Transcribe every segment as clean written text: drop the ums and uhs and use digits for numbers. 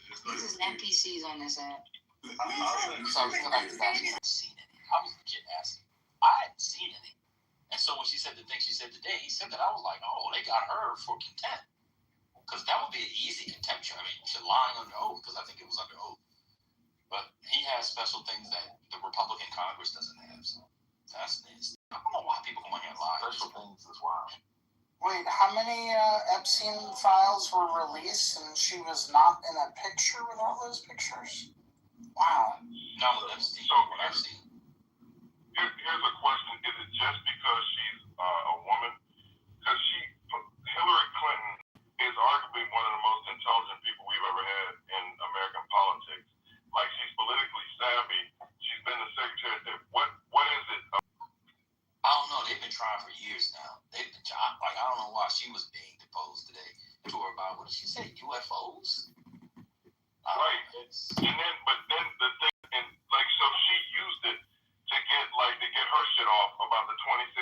This is NPCs on this app. So I feel like I hadn't seen any. I was legit asking. I hadn't seen any. And so when she said the thing she said today, he said that, I was like, oh, they got her for contempt. Because that would be an easy contempt. I mean, she's lying under oath, because I think it was under oath. But he has special things that the Republican Congress doesn't have. So that's it. I don't know why people come on here and lie. Special things is wild. Wait, how many Epstein files were released and she was not in a picture with all those pictures? Wow. Not with Epstein, so what I've seen. Here's a question. Is it just because she's a woman? Because Hillary Clinton is arguably one of the most intelligent people we've ever had in American politics. Like, she's politically savvy. She's been the secretary of state. What is it? I don't know. They've been trying for years now. I don't know why she was being deposed today to her about, what did she say, UFOs? Right. But then the thing, and like, so she used it to get her shit off about the 2016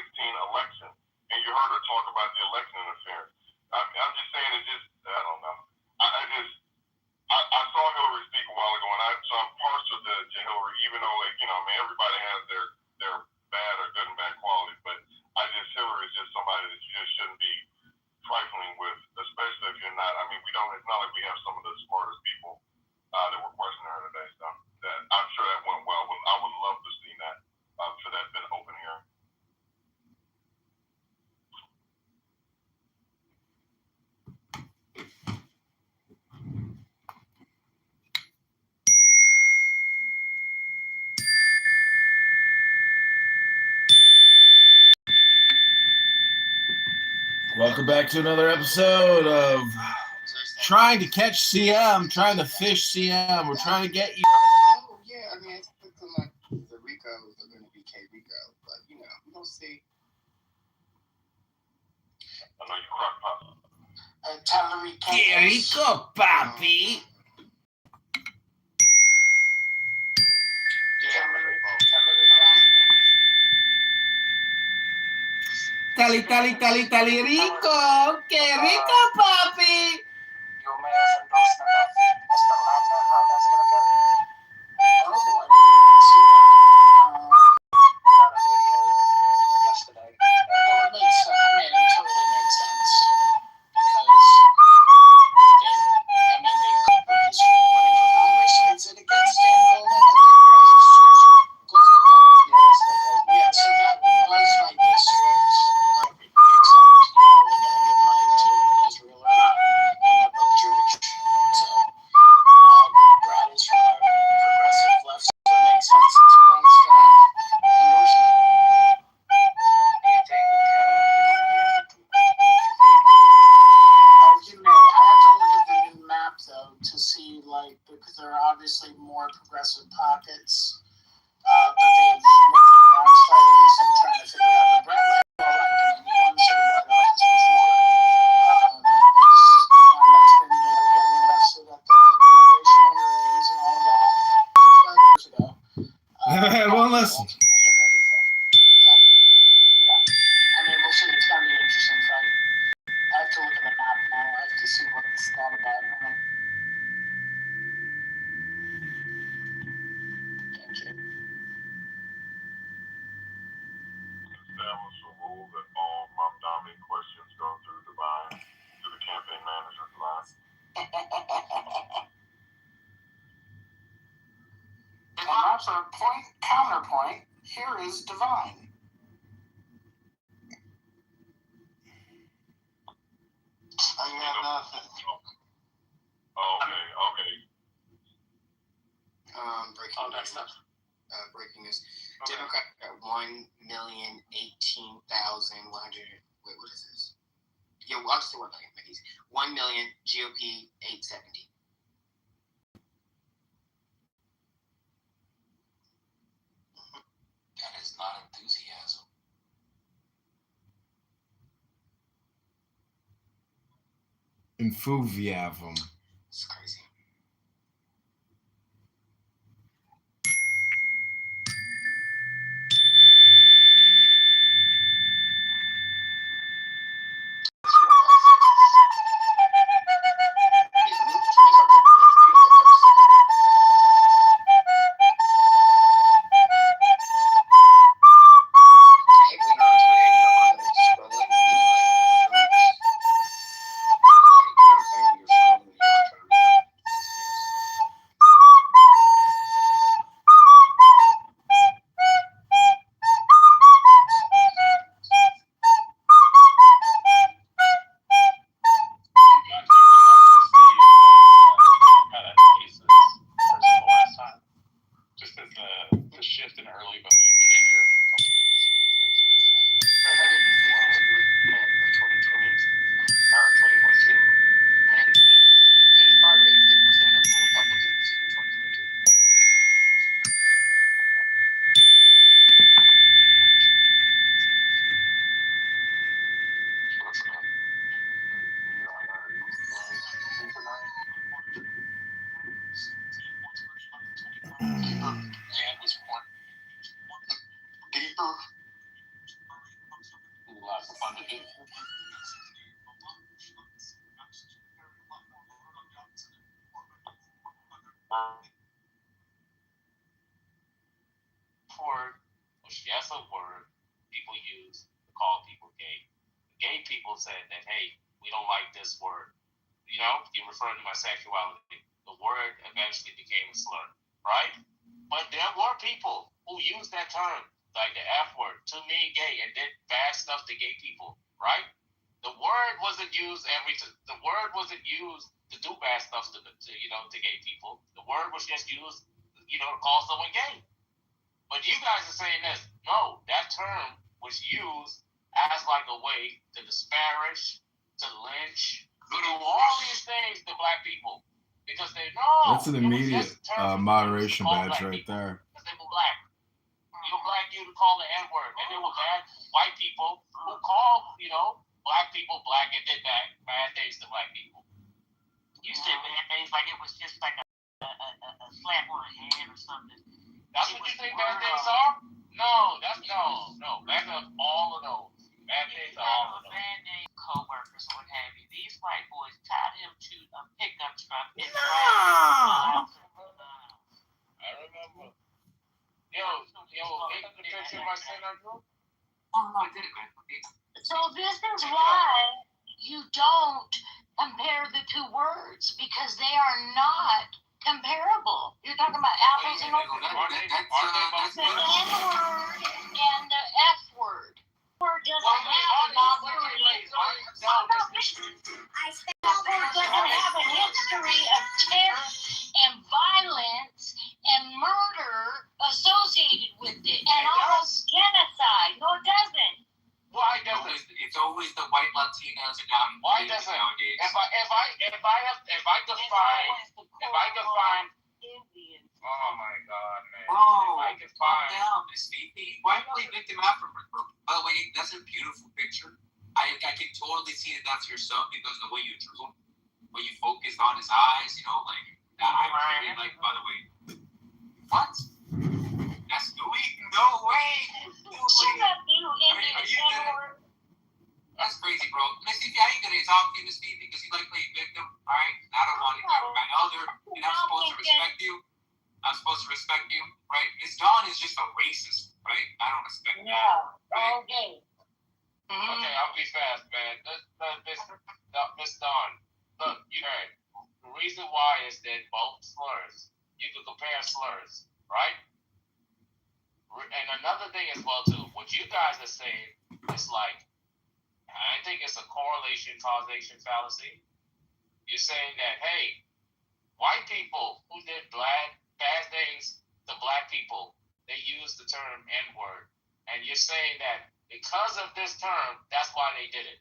election. And you heard her talk about the election interference. I'm just saying, I don't know. I saw Hillary speak a while ago, and so I'm partial to Hillary, even though, like, I mean, everybody has their bad or good and bad qualities, but Hillary is just somebody that you just shouldn't be trifling with, especially if you're not. I mean, it's not like we have some of the smartest people that were questioning her today. So that I'm sure that went well. I would love to see that for that been open hearing. Welcome back to another episode of Trying to Catch CM, Trying to Fish CM. We're trying to get you. Oh, yeah. I mean, it's looking like the Ricos are going to be K Rico, but, we'll see. I know you crock pot. Hillary K Rico, papi. Tali rico. Qué rico, papi. Your mayor's endorsement of Mr. Landa, how that's going to go? Oh, I didn't even see that. Put out a video yesterday. Well, it makes sense. I mean, it totally makes sense. Because he's running for Congress. Is it against Dan Goldman? I think it's Goldman. Yeah, so that was my district. Makes sense. Are we going to give money to Israel or not? And they're both Jewish. So, Brad is from the progressive left, so it makes sense that everyone's going to endorse him. I have to look at the new map, though, to see, because there are obviously more progressive pockets, but they've moved it around slightly, so I'm trying to figure out. But Brad Landa, all right, I mean, he won citywide office before. He's the one that's been, getting arrested at the immigration hearings and all that. 5 years ago. Everyone listen. And everything. But, I mean, we'll see. It's going to be an interesting fight. I have to look at the map now. I have to see what it's all about. Thank you. Establish a rule that all Mamdani questions go through Divine, to the campaign manager Divine. And that's a counterpoint. Here is Divine. I got nothing. Okay. Breaking news. Breaking news. Okay. Democrat got 1,018,100. Wait, what is this? Yeah, I'll just say 1 million. 1 million. GOP 870. That is not enthusiasm. Enthusiasm. It's crazy. word was just a word people use to call people gay. Gay people said that, hey, we don't like this word. You know, you're referring to my sexuality. The word eventually became a slur, right? But there were people who used that term, like the F word, to mean gay and did bad stuff to gay people, right? The word wasn't used to do bad stuff to gay people. The word was just used, to call someone gay. But you guys are saying this. No, that term was used as like a way to disparage, to lynch, to do all these things to black people. Because they know. That's an immediate moderation badge right there. Because they were black. You're black, you to call the N-word. And there were bad white people who called, black people black and did bad things to black people. You said bad things like it was just like a slap on the head or something. That's what you think bad things are? No, back up all of those. Bad things are all of those. Bad names, co-workers, or what have you. These white boys tied him to a pickup truck. No. I remember. Yo, take the picture of my son I drew? Oh, no, I didn't. So this is why you don't compare the two words, because they are not comparable. You're talking about apples and oranges. The N-word and the F word. Word doesn't have a history of terror and violence and murder associated with it, and almost genocide. No, it doesn't. Why doesn't it's always the white Latinos and young Why doesn't nowadays. if I define Indians. oh my god, man. Whoa, If I calm define down, Miss Phoebe. Why are you victim afterwards, bro? By the way, that's a beautiful picture. I can totally see that that's your son because the way you drew him, when you focused on his eyes, I really like, by the way. What? That's Louis? No way! Shut up, you Indian N-word. That's crazy, bro. Miss Phoebe, I ain't gonna talk to you, Miss Phoebe, because you like playing victim, alright? I don't want to be my elder, and I'm supposed to respect you. Right? Miss Dawn is just a racist, right? I don't respect that. Right? Okay. Okay, I'll be fast, man. Miss Dawn, look, you heard. The reason why is that both slurs, you can compare slurs, right? And another thing as well, too, what you guys are saying is like, I think it's a correlation causation fallacy. You're saying that, hey, white people who did bad things to black people, they use the term N-word. And you're saying that because of this term, that's why they did it.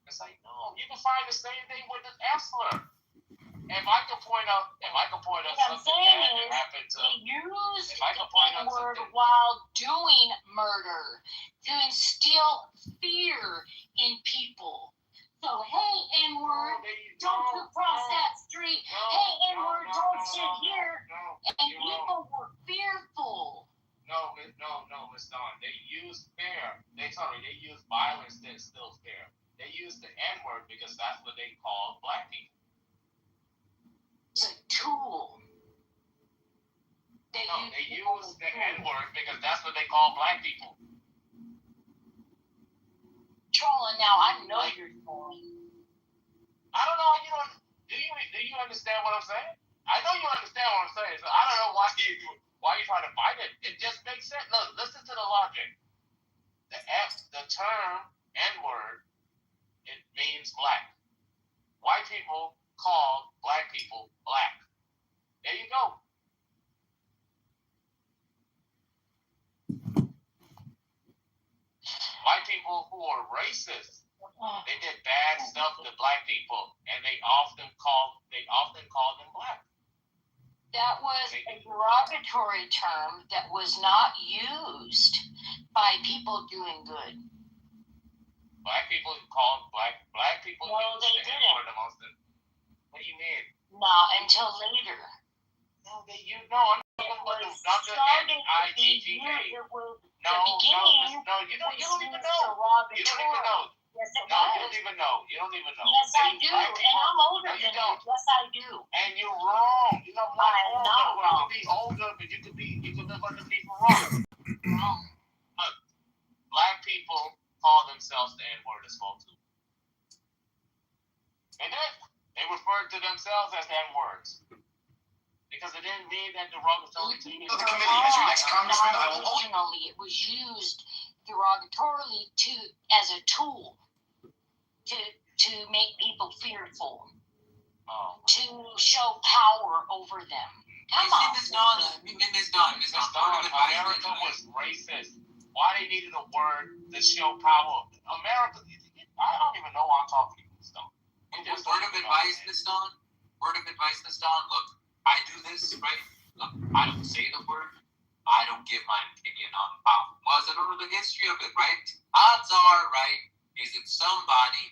It's like, no, you can find the same thing with the F slur. If I can point out something bad that happened to they use if I can the point out N-word something while doing murder to instill fear in people. So, hey, N-word, don't cross that street. Hey, N-word, don't sit here. And people were fearful. No, Miss Dawn. They use fear. They use violence to instill fear. They use the N-word because that's what they call black people. It's a tool. They use the N-word because that's what they call black people. Trolling now, I know you're trolling. I don't know. Do you understand what I'm saying? I know you understand what I'm saying. So I don't know why you trying to fight it. It just makes sense. Look, listen to the logic. The term N-word, it means black. White people call black people black. There you go. White people who are racist, they did bad stuff to black people, and they often call them black. That was a derogatory term that was not used by people doing good. Black people call black people. No, they didn't. What do you mean? Not until later. No, I'm not the N-I-G-G-A. No, you don't even know. You don't even know. Yes, it No, was. you don't even know. Yes, I do. And I'm older than you. Yes, I do. And you're wrong. You know, I'm wrong. Look, black people call themselves the N-word as well too. They did. They referred to themselves as N-words. Because it didn't mean that derogatory to you. The committee, as your next congressman, I will originally, it was used derogatorily as a tool to make people fearful, to show power over them. Come on. Miss Donna. America was racist. Why they needed a word to show power? America, I don't even know why I'm talking to this stuff. Word of advice, Miss Dawn. Look, I do this, right? Look, I don't say the word. I don't give my opinion on how it was. I don't know the history of it, right? Odds are, right, is it somebody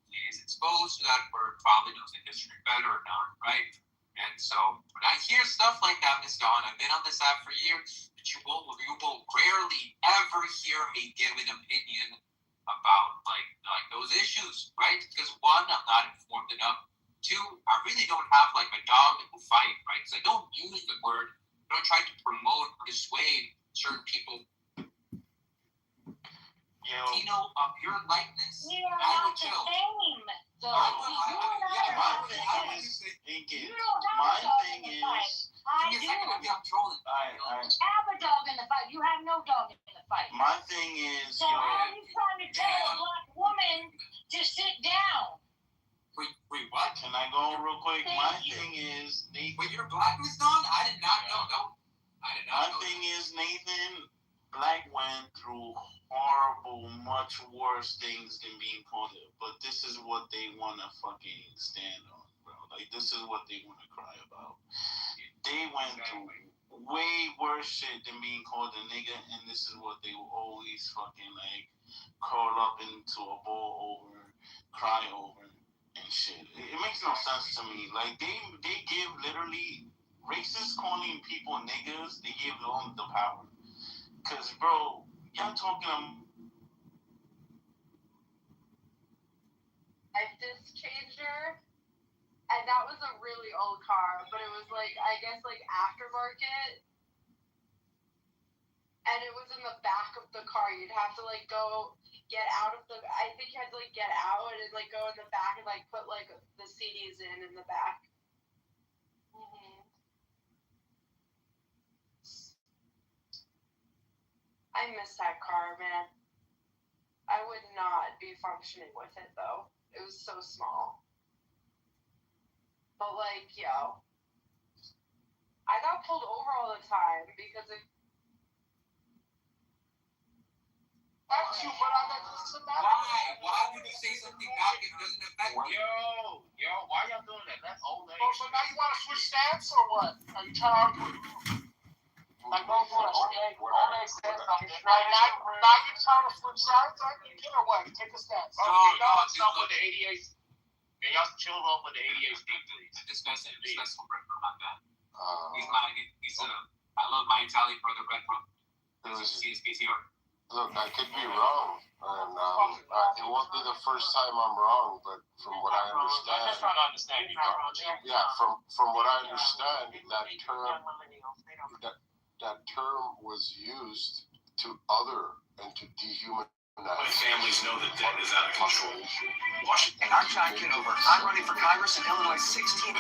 who is exposed to that word, probably knows the history better or not, right? And so when I hear stuff like that, Miss Dawn, I've been on this app for years, but you will rarely ever hear me give an opinion about like those issues, right? Because one, I'm not informed enough. Two, I really don't have like a dog in the fight, right? Because I don't use the word. I don't try to promote or dissuade certain people. Latino of your likeness. You are not the same, though. My thing is, I Give me a do. second, maybe I'm trolling. Have a dog in the fight. You have no dog in the fight. my thing is, So how are you trying to tell a black woman to sit down? Wait, what? can I go real quick? My thing is, Wait, you're black, Miss Dawn? I did not know. No, I did my not know. thing is, Nathan, Black went through horrible, much worse things than being quoted. But this is what they want to fucking stand on, bro. Like, this is what they want to cry about. They went through way worse shit than being called a nigga, and this is what they will always fucking, like, crawl up into a ball over, cry over, and shit. It makes no sense to me. Like, they give literally racists calling people niggas, they give them the power. Cause bro, y'all talking a disc changer, and that was a really old car, but it was like, I guess like aftermarket, and it was in the back of the car. You'd have to like go get out of the, I think you had to like get out and like go in the back and like put like the CDs in the back. I miss that car, man. I would not be functioning with it though. It was so small. But like, yo, I got pulled over all the time because it. That's you, but I got this about. Why would you say something back if it doesn't affect you? Yo, why y'all doing that? That's old age. so now you want to switch stance or what? Are you trying to Like, don't do it. Old age said something. Right now you're trying to switch sides? I can get or what? Take a stance. No, Y'all dude, stop look. with the ADHD. And y'all chill off with the ADHD, please. Discuss for Redford, not that. He's I love my Italian brother Redford. He's PTR. Look, I could be wrong, and it won't be the first time I'm wrong. But from what I I'm just understand, trying to understand you. from what I understand, that term was used to other and to dehumanize. Families know that debt is out of control. Washington. I'm John Kitover. I'm running for Congress in Illinois 16th.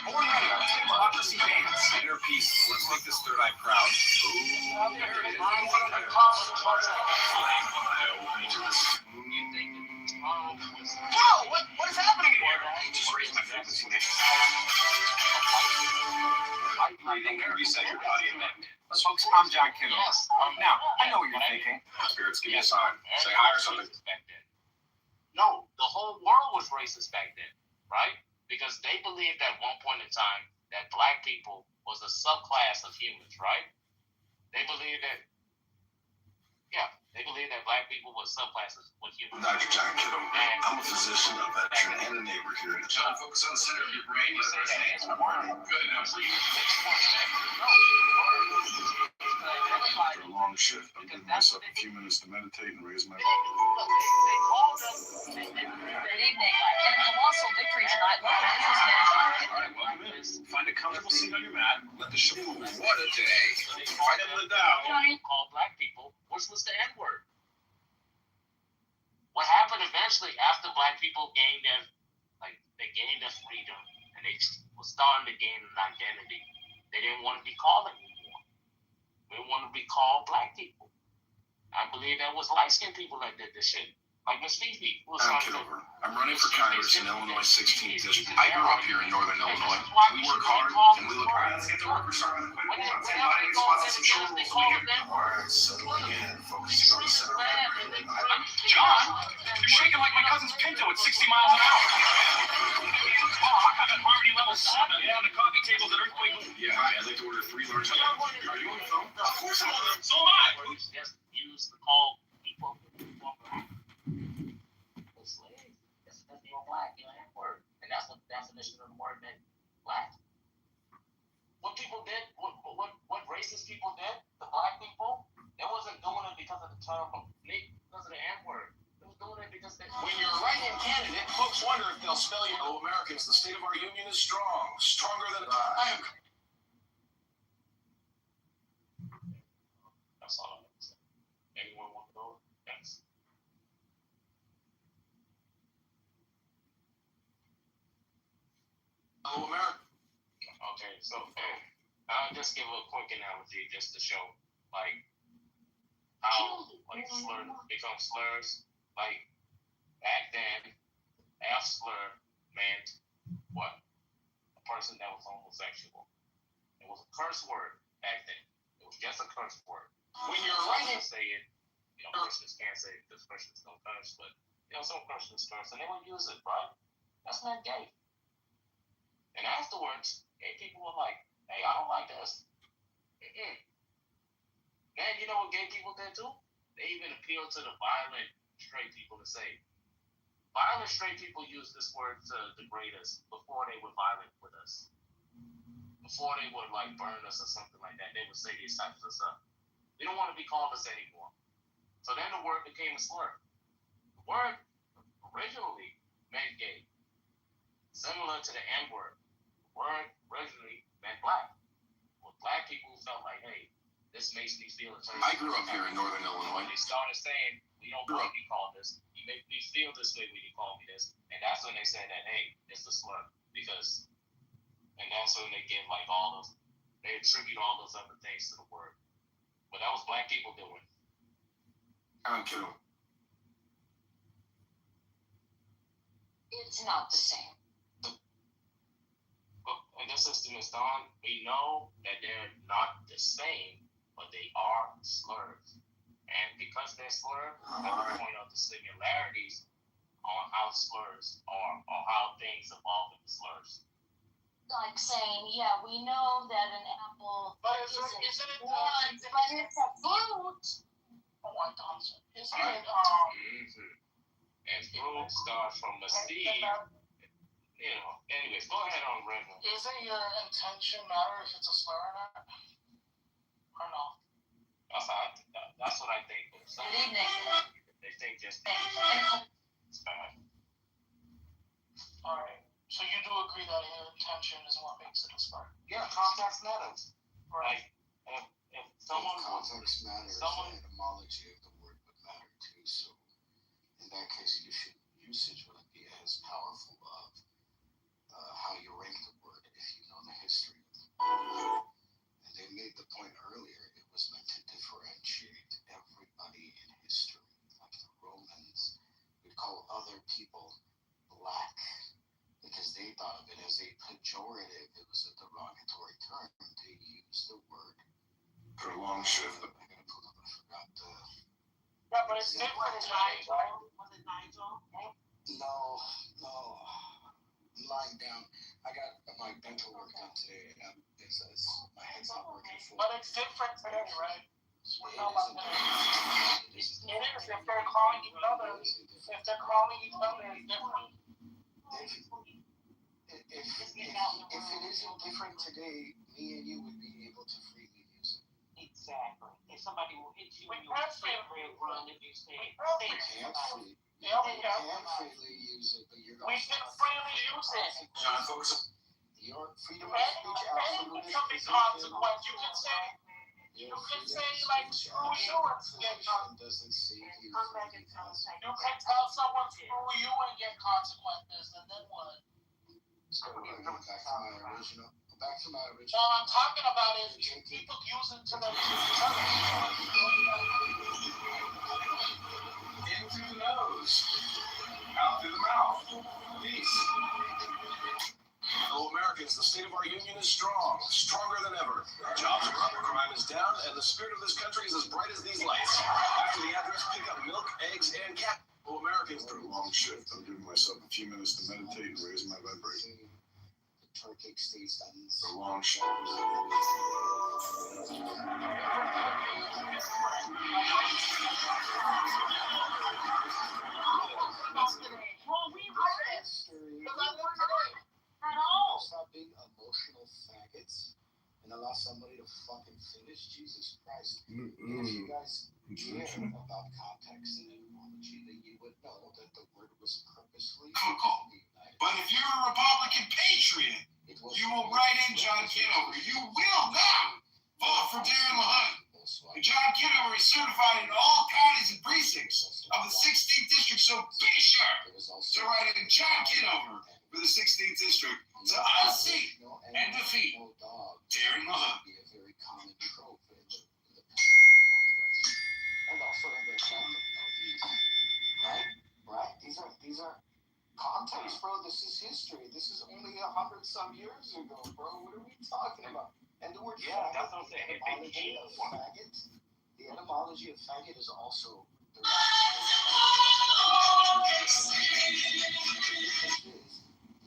Born ready. Democracy dance. Inner peace. Let's make this third eye proud. Ooh, there it is. Whoa, what is happening here? Just raise my frequency, Nick. Light breathing can reset your body and mind. Folks, I'm John Kitover. Yes. Now, I know what you're thinking. Spirits, give me a sign. Say hi or something. No, the whole world was racist back then, right? Because they believed at one point in time that black people was a subclass of humans, right? They believed that, black people was subclasses with humans. Dr. John Kitover. I'm a physician, a veteran, and a neighbor here. John, focus on the center of your brain. You say that. Good enough for you. After a long shift, I'm giving myself a few minutes to meditate and raise my body. Good evening. A colossal victory tonight. Local businessman John Kitover. All right, welcome in. Find to come and sit on your mat. Let the show. What a day. Fight him the down. Called black people, which was the N-word. What happened eventually after black people gained their freedom and they were starting to gain an identity, they didn't want to be called anymore. They want to be called black people. I believe that was light-skinned people that did this shit. Like Miss Fifi. I'm Kitover. I'm running for Congress in Illinois 16th District. I grew up here in Northern Illinois. We work hard and we look hard. Let's get to work. We're starting with a quick one. Somebody spots some trouble this weekend. Alright, settling in, focusing on the center. John, you're shaking like my cousin's Pinto at 60 miles an hour. I'm at Harmony level 7 on the coffee tables at Earthquake. Yeah, hi. I'd like to order 3 large. Are you on the phone? Of course I'm on them. So am I. Just used to call people slaves. That's the old black, N-word. And that's what the definition of the word meant, black. What people did, what racist people did, the black people, they wasn't doing it because of the term, because of the N-word. They was doing it because they... When you're a write-in candidate, folks wonder if they'll spell you. Oh, Americans, the state of our union is strong. Stronger than I am. That's all I'm going to say. Anyone want to go? Thanks. Oh, America. Okay, so I'll just give a quick analogy just to show, like, how, like, slurs become slurs. Like, back then, F-slur meant what? A person that was homosexual. It was a curse word back then. It was just a curse word. When you're writing, say it, Christians can't say it because Christians don't curse, but, some Christians curse, and they would use it, right? That's not gay. And afterwards, gay people were like, hey, I don't like this. Then you know what gay people did too? They even appealed to the violent straight people to say, violent straight people use this word to degrade us before they were violent with us. Before they would like burn us or something like that, they would say these types of stuff. We don't want to be called this anymore. So then the word became a slur. The word originally meant gay. Similar to the N-word. The word originally meant black. Well, black people felt like, hey, this makes me feel a certain I grew up here in Northern Illinois. They started saying, we don't want to be called this. You make me feel this way when you call me this. And that's when they said that, hey, it's a slur. And that's when they give like all those, they attribute all those other things to the word. But that was black people doing. I'm Kitover. It's not the same. And this system is done, we know that they're not the same, but they are slurs. And because they're slurs, I will point out the similarities on how slurs are, or how things evolve into slurs. Like saying, yeah, we know that an apple Isn't it one, but it's a fruit. Oh my God. Isn't Right. it, And fruit starts from a seed. Anyways, go ahead on Redmond. isn't your intention matter if it's a slur or not? Or no? That's what I think. Some Good evening. They think just Thanks. it's bad. Alright. So you do agree that your intention is what makes it a slur? Yeah, context matters. Right. Like, if someone Context matters, someone- and etymology of the word would matter too. So in that case, usage would be as powerful of how you rank the word if you know the history of the word. And they made the point earlier, it was meant to differentiate everybody in history. Like the Romans would call other people black because they thought of it as a pejorative. It was a derogatory term. They used the word. For a long shift. I gotta pull up, I forgot the. Yeah, but it's different in Nigel. Was it Nigel? No. I'm lying down. I got my dental work done today, and my head's not working full. But it's different today, right? We're It talking about today. It is. It is. If they're calling each other, if they're calling each other, it's different. If it isn't different today, me and you would be able to freely use it. Exactly. If somebody will hit you, We you will can't say freely run if you say You can Yeah, we freely can. use it, but you're We can freely use it. John, focus. your freedom of speech absolutely can be consequence. You can say like screw you and get consequences. doesn't save you Come from back the and tell us. You can tell someone screw you and get consequences, and then what? So back to my original. So I'm talking about is people use it to their In through the nose, out through the mouth. Peace. Fellow Americans, the state of our union is strong, stronger than ever. Jobs are up, crime is down, and the spirit of this country is as bright as these lights. After the address, pick up milk, eggs, and cat. Fellow Americans, After a long shift, I'm giving myself a few minutes to meditate and raise my vibration. The Turkic states that It's a long shift. Well, we were history. at all. Stop being emotional faggots and allow somebody to fucking finish. Jesus Christ. If you guys care about context and etymology, then you would know that the word was purposely united. But if you're a Republican patriot, you will write in John Kitover. You will not vote for Darren LaHood. And John Kitover is certified in all counties and precincts of the 16th district, so be sure to write in John Kitover for the 16th district to unseat and defeat Darren LaHood. Be a very common trope in the Pacific Northwest and also in the Atlantic Northeast. Right? These are context, bro. This is history. This is only 100-some years ago, bro. What are we talking about? And the word that's what I'm saying. the etymology of faggot is also the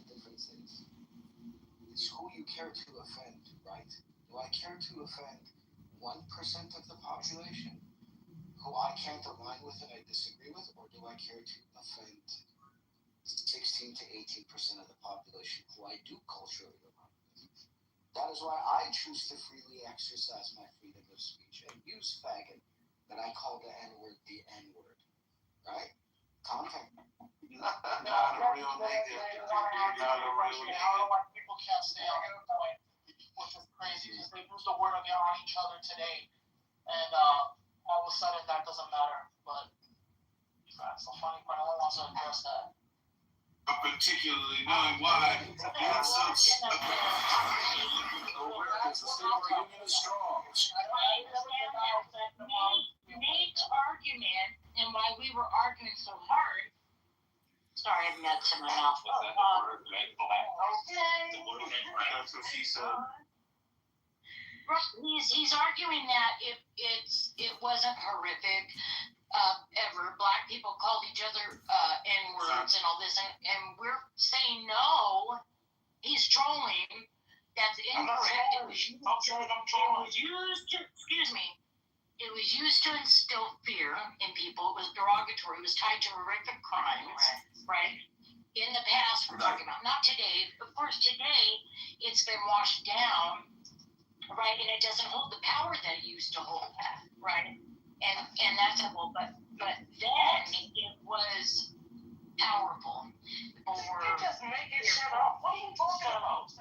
difference is it's who you care to offend, right? Do I care to offend 1% of the population who I can't align with and I disagree with, or do I care to offend 16 to 18% of the population who I do culturally align with? That is why I choose to freely exercise my freedom of speech and use faggot, that I call the N-word the N-word, right? Contact. Not a real nigga. Not a real I don't know why people can't stay on the point, which is crazy because they use the word on each other today, and all of a sudden that doesn't matter. But that's the funny part. No one wants to address that. Particularly knowing why the insults of Americans, the state of our union is strong. Nate's argument and why we were arguing so hard. Sorry, I have nuts in my mouth. That's what she said. He's arguing that it wasn't horrific ever. Black people called each other N-words and all this, and we're saying no. He's trolling. That's incorrect. It was used to, excuse me. It was used to instill fear in people. It was derogatory. It was tied to horrific crimes, right? In the past, we're talking about, not today. Of course, today it's been washed down, right? And it doesn't hold the power that it used to hold, right? And that's simple. But then it was powerful. You just making shit up. What are you talking about?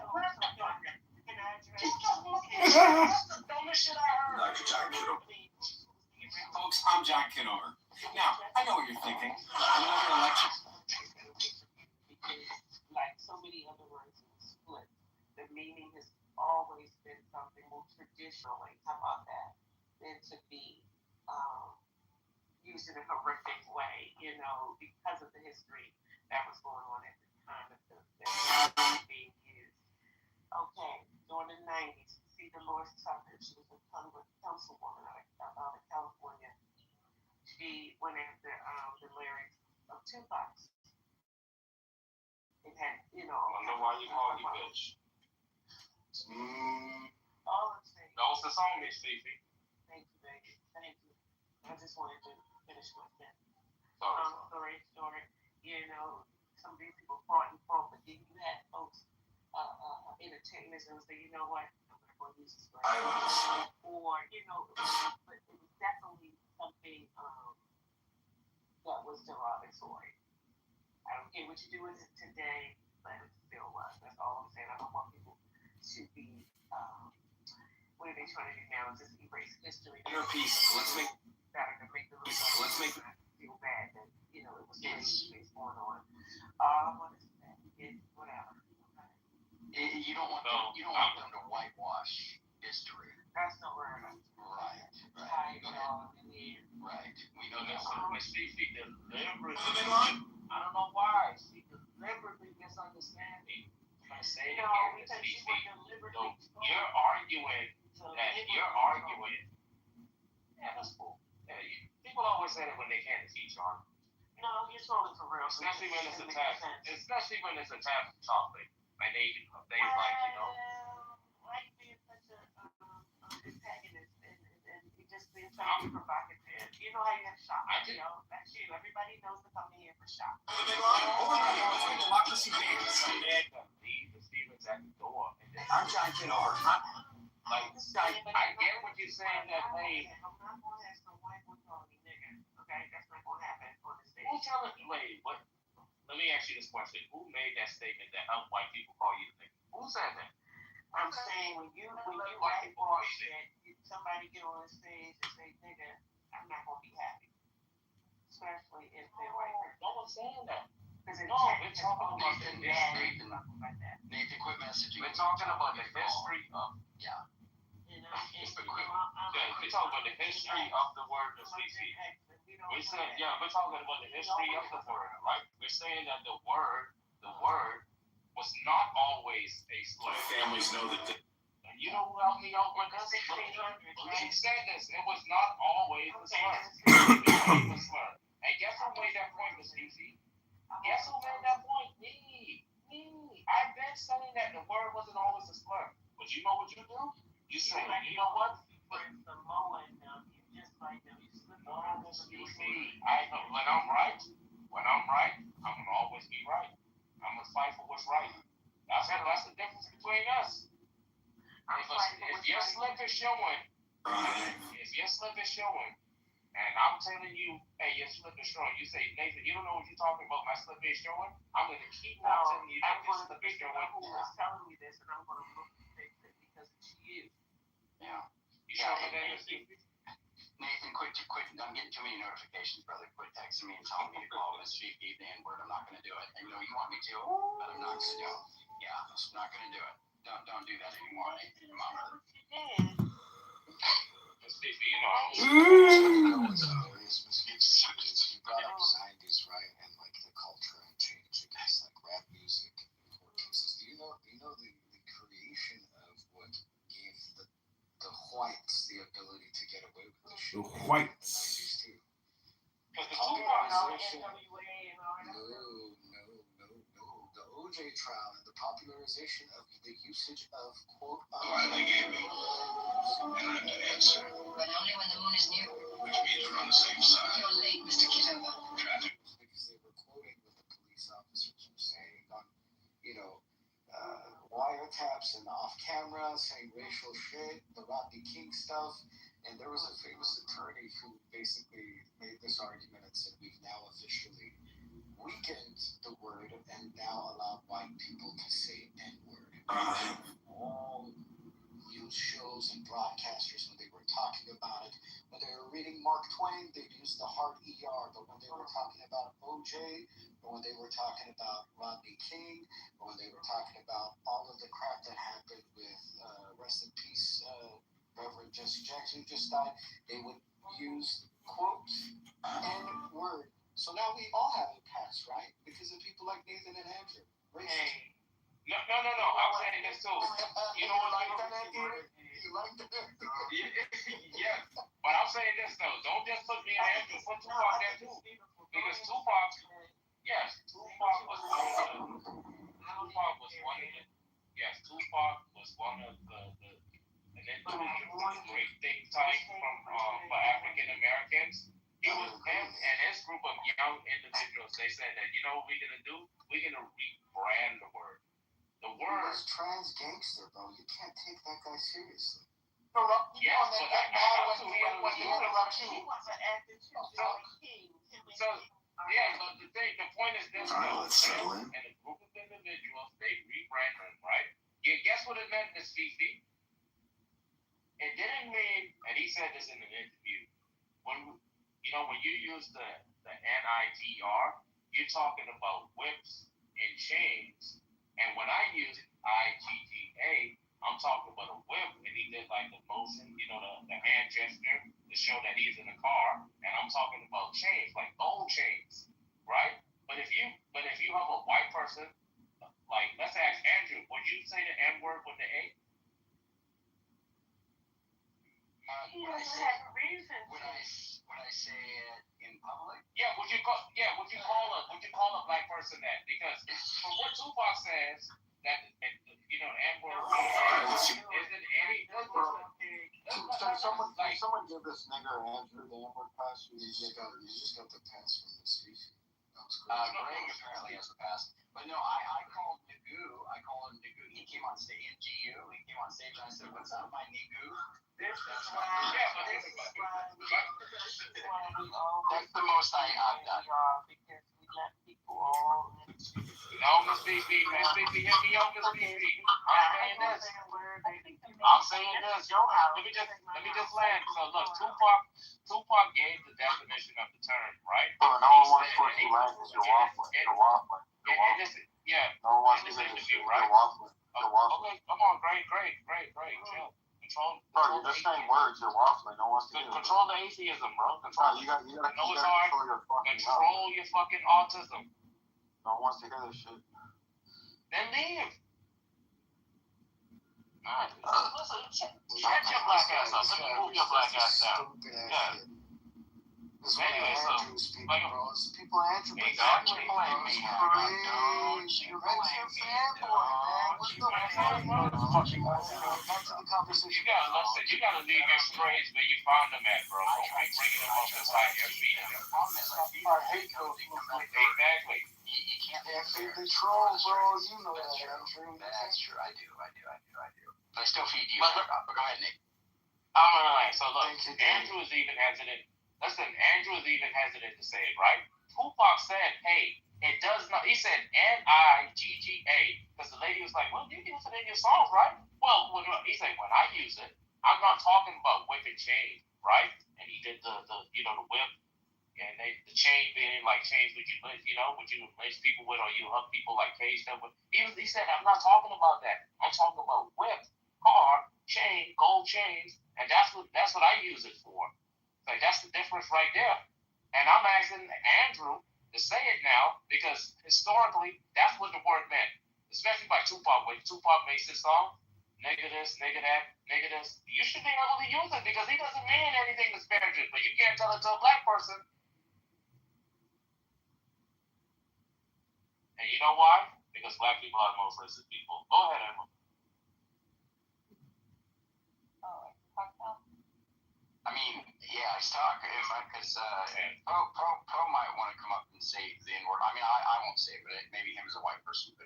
That's the dumbest shit I heard. Dr. John Kitover. Folks, I'm John Kitover. Now, I know what you're thinking. Another election. Like so many other words in the split, the meaning has always been something more traditionally, how about that, than to be used in a horrific way, because of the history that was going on at the time that was being used. Okay, during the 90s, see Dolores Tucker, she was a councilwoman out of California. She went after the lyrics of Tupac. It had, I know why you call me bitch. All I'm saying. That was the song, Miss Fifi. Thank you, baby. Thank you. I just wanted to finish my sentence. Sorry. Story. Some of these people fought and fought, but then you had folks, entertainers who say, you know what, I'm not going to use this word. Or, but it was definitely something that was derogatory. I don't care what you do with it today, but it still was. That's all I'm saying. I don't want people they're trying to do now is just erase history. Inner peace. Let's make Feel bad that, you know, it was things going on. All I want to say is whatever. Okay? You don't want them to whitewash history. That's the word. Right. Right. Right. We know That's that. Miss Fifi deliberately. I don't know why. She deliberately misunderstands me. I say it again, Miss Fifi. You're arguing that Yeah, that's cool. Yeah, people always say that when they can't teach on. No, you're totally for real. Especially when it's a taboo topic. And they like, you know. Why you being such a antagonist and you just being trying to be provocative? You know how you have shock. You know, that's you. Everybody knows to come in here for shock. democracy dance. Leave the Stevens at the door. I'm John Kitover. I get what you're saying that, hey. I'm not going to ask no white boy calling me nigga. Okay? That's not going to happen on this stage. Who's telling you? Wait, what? Let me ask you this question. Who made that statement that white people call you the nigga? Who said that? I'm saying when you white boy shit, somebody get on the stage and say nigga, I'm not going to be happy. Especially if they're white person. No one's saying that. No, we're talking about the history. Nathan, quit messaging. We're talking about the history of. Yeah. We're talking about the history of the word of CC. We're saying, we're talking about the history of the word, right? We're saying that the word was not always a slur. Families know that. You know who helped me out with this? He said this. It was not always a slur. It was a slur. And guess who made that point, Miss CC? Guess who made that point? Me. I've been saying that the word wasn't always a slur. But you know what you do? You say, you know what? When I'm right, I'm gonna always be right. I'm gonna fight for what's right. That's the difference between us. If your slip is showing, and I'm telling you, hey, your slip is showing, you say, Nathan, you don't know what you're talking about, my slip is showing, I'm gonna keep on telling you that your slip is showing. Who was telling me this, and I'm gonna look and fix it because it's you. Yeah. You sure about that? Nathan, quit. I'm getting too many notifications, brother. Quit texting me and telling me to call this cheap the N-word. I'm not going to do it. And you know you want me to, but I'm not going to do it. Yeah, I'm not going to do it. Don't do that anymore, Nathan. Your mom, brother. You know, you brought up the 90s, right? And like the culture had changed, I guess, like rap music and court cases. Do you know the creation of what gave the whites the ability to get away with this shit? The whites. Because the Tupac No. The OJ trial and the popularization of the usage of quote They gave me, and I'm the answer. But only when the moon is new. Which means we're on the same side. You're late, Mr. Kitover. Traffic. Because they were quoting what the police officers were saying on, wiretaps and off camera, saying racial shit, the Rodney King stuff. And there was a famous attorney who basically made this argument and said we've now officially weakened the word and now allowed white people to say N-word. All news shows and broadcasters, when they were talking about it, when they were reading Mark Twain, they'd use the hard ER, but when they were talking about OJ, or when they were talking about Rodney King, or when they were talking about all of the crap that happened with, rest in peace, Reverend Jesse Jackson, who just died, they would use, quote, N-word. So now we all have a pass, right? Because of people like Nathan and Andrew. Hey. No. I'm saying this too. You know what? You like that? Yeah. But I'm saying this though. Don't just put me in Andrew. Put Tupac there too. Because Tupac was one of the an individual great think tank for African Americans. He was him and his group of young individuals. They said that, you know what we're gonna do? We're gonna rebrand the word. The word. He was trans gangster, bro. You can't take that guy seriously. Yes, but I interrupt you. He was an actor too. So, yeah, but the point is this. Let's settle in. And a group of individuals, they rebranded him, right? Yeah, guess what it meant, Miss Fifi? it didn't mean, and he said this in an interview, when you use the NIGR, you're talking about whips and chains, and when I use IGGA, I'm talking about a whip, and he did like the motion, the hand gesture to show that he's in a car, and I'm talking about chains, like gold chains, right? But if you have a white person, like let's ask Andrew, would you say the N word with the A? Would I say it in public? Yeah, would you call a black person that? Because from what Tupac says, that N-word isn't any. Someone give this nigger Andrew the N-word pass. You just got the pass from the speech. That was great. Greg apparently has the pass. But no, I called Nagu. I called him Nagu. He came on stage. NGU. He came on stage and I said, "What's up, my Nagu?" This is why That's the most I've done. Because we let people all No, Miss BB, hit me up, Miss BB. I'm saying this. Let me just land. So look, Tupac gave the definition of the term, right? No one wants to see language. You're waffling. Yeah. No one wants to see interview, you're right? waffling. Okay, come on, great. Chill. Bro, you're just saying words. You're waffling. No one wants to hear it. Control the atheism, bro. You gotta control your fucking Control your fucking autism. No one wants to hear this shit. Then leave. Alright. Listen, shut your black ass up. Let me move your black ass down. Yeah. This is what Andrew's people, bro. It's people Andrew. Exactly. Don't you blame me. Back to the conversation. You gotta leave your strays where you found them at, bro. Don't be bringing them up inside your feet. I hate those. Exactly. You can't They control, bro. You know that, Andrew. That's true. I do. But I still feed you. But go ahead, Nick. So look, Andrew is even hesitant. Listen, Andrew is even hesitant to say it, right? Tupac said, hey, it does not, he said NIGGA, because the lady was like, well, you use it in your songs, right? Well, he said, when I use it, I'm not talking about whip and chain, right? And he did the whip, and the chain being like chains would you lace people with, or you hook people like cage them with. He said, I'm not talking about that. I'm talking about whip, car, chain, gold chains, and that's what I use it for. Like, that's the difference right there. And I'm asking Andrew to say it now because historically, that's what the word meant. Especially by Tupac. When Tupac makes this song, nigga this, nigga that, nigga this, you should be able to use it because he doesn't mean anything disparaging. But you can't tell it to a black person. And you know why? Because black people are the most racist people. Go ahead, Emma. I mean, yeah, he's talking because Pro might want to come up and say the N-word. I mean, I won't say it, but maybe him as a white person.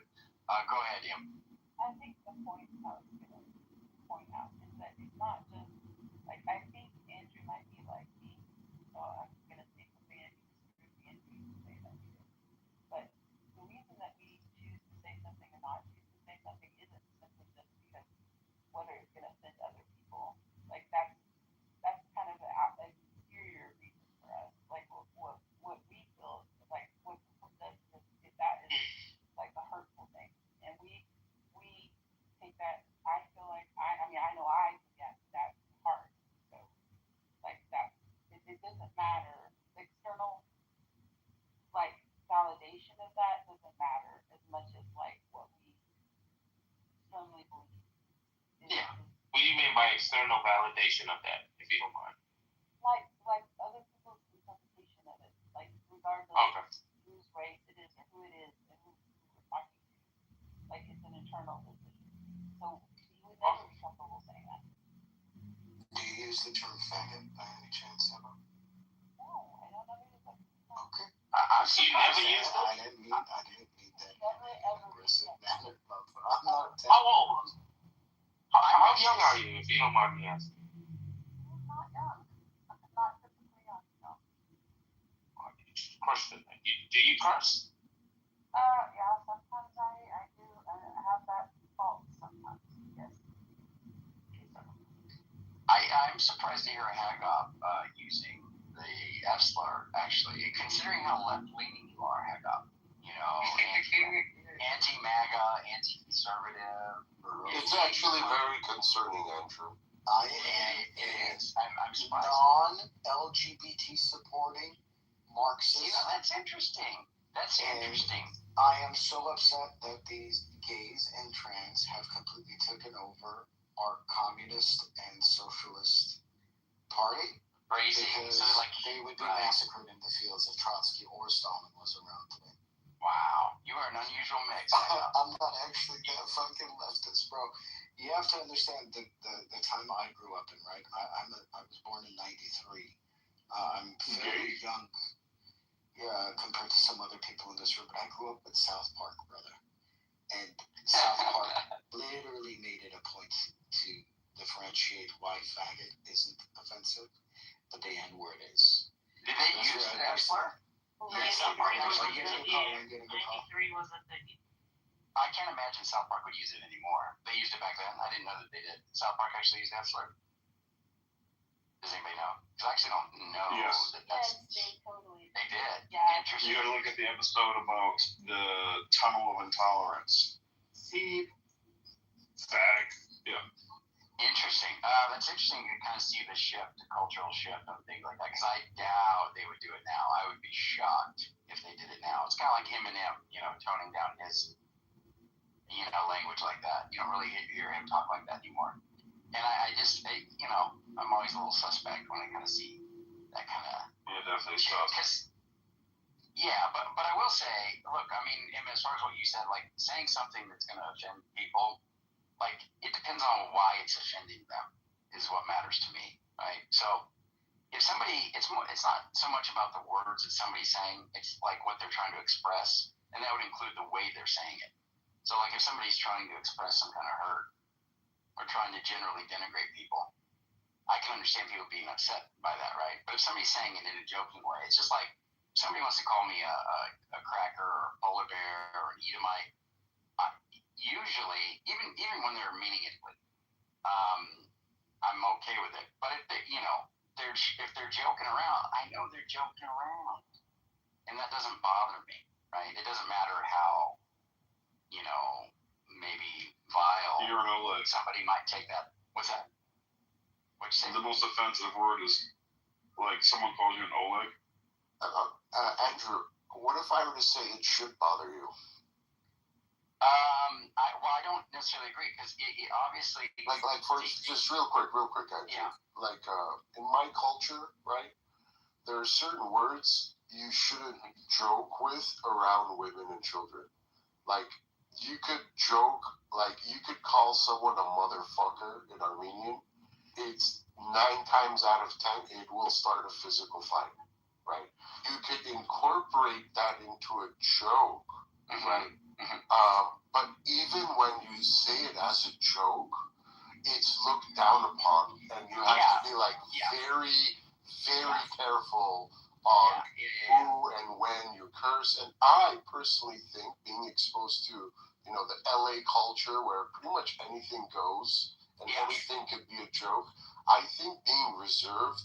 But go ahead, Em. I think the point I was going to point out is that it's not just like I think Andrew might be like me, so I'm going to take advantage of Andrew to say that he did. But the reason that we choose to say something or not choose to say something isn't simply just because whether it's going to offend other people. Like that's kind of an exterior reason for us. Like what we feel like what does if that is like a hurtful thing, and we take that. I feel like I mean I know I get that hard. So like that it doesn't matter. The external like validation of that doesn't matter as much as like what we strongly believe. Yeah. What do you mean by external validation of that, if you don't mind? Like other people's interpretation of it, like regardless of whose race it is or who it is and who we're talking to, like it's an internal decision. So you would never be comfortable saying that. Do you use the term faggot by any chance, Emma? No, I don't know who it is. Okay. You never used it? I didn't mean that. Never ever Aggressive manner, but I'm not How old? How young are you, if you don't mind me asking? I'm not young. I'm not typically young, no. Question. Do you curse? Yeah, sometimes I do. I have that fault sometimes, yes. I I'm surprised to hear a Hagop using the F slur, actually, considering how left-leaning you are, Hagop. You know, anti-MAGA, anti-conservative. It's actually very concerning, Andrew. I am I'm surprised. non-LGBT supporting Marxist. You know, that's interesting. That's interesting. I am so upset that these gays and trans have completely taken over our communist and socialist party. Crazy. Because So, like, they would be massacred in the fields if Trotsky or Stalin was around today. Wow. You are an unusual mix. I'm not actually that fucking leftist, bro. You have to understand the time I grew up in, right? I was born in '93. I'm fairly young, compared to some other people in this room, but I grew up with South Park, brother. And South Park literally made it a point to differentiate why faggot isn't offensive, but the N-word is. Did they use the F slur? Yes, South Park actually I used it. 93 wasn't the. I can't imagine South Park would use it anymore. They used it back then. I didn't know that they did. South Park actually used F slur. Does anybody know? Because I actually don't know. Yes. They totally. They did. Yeah. Interesting. You gotta look at the episode about the tunnel of intolerance. See. Fag. Yeah. Interesting. That's interesting to kind of see the shift, the cultural shift and things like that. Because I doubt they would do it now. I would be shocked if they did it now. It's kind of like Eminem, you know, toning down his, you know, language like that. You don't really hear him talk like that anymore. And I you know, I'm always a little suspect when I kind of see that kind of. Yeah, definitely sus. Yeah, but I will say, look, I mean, as far as what you said, like saying something that's going to offend people, like it depends on why it's offending them is what matters to me, right? So if somebody, it's not so much about the words that somebody's saying, it's like what they're trying to express, and that would include the way they're saying it. So like if somebody's trying to express some kind of hurt or trying to generally denigrate people, I can understand people being upset by that, right? But if somebody's saying it in a joking way, it's just like if somebody wants to call me a cracker or a polar bear or an Edomite, usually, even when they're meaning it, I'm okay with it. But if they, you know, if they're joking around, I know they're joking around, and that doesn't bother me, right? It doesn't matter how, you know, maybe vile. You're an Oleg. Somebody might take that. What's that? What'd you say? The most offensive word is like someone calls you an Oleg. Andrew, what if I were to say it should bother you? I don't necessarily agree because it obviously like for just real quick, Andrew. Yeah. Like in my culture, right? There are certain words you shouldn't joke with around women and children. Like you could joke, like you could call someone a motherfucker in Armenian. It's 9 times out of 10 it will start a physical fight, right? You could incorporate that into a joke, right? But even when you say it as a joke, it's looked down upon, and you have to be like very, very careful on who and when you curse. And I personally think being exposed to, you know, the LA culture where pretty much anything goes and anything could be a joke, I think being reserved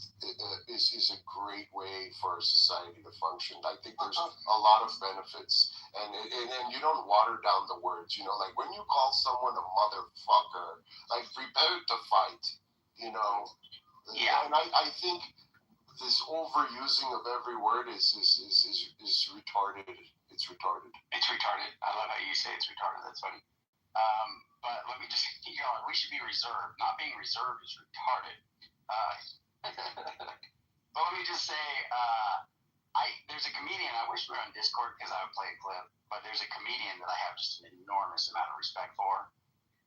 is a great way for our society to function. I think there's a lot of benefits, and you don't water down the words. You know, like when you call someone a motherfucker, like prepare to fight. You know, and I think this overusing of every word is retarded. It's retarded. It's retarded. I love how you say it's retarded. That's funny. But let me just, you know, we should be reserved. Not being reserved is retarded. But let me just say, there's a comedian, I wish we were on Discord because I would play a clip, but there's a comedian that I have just an enormous amount of respect for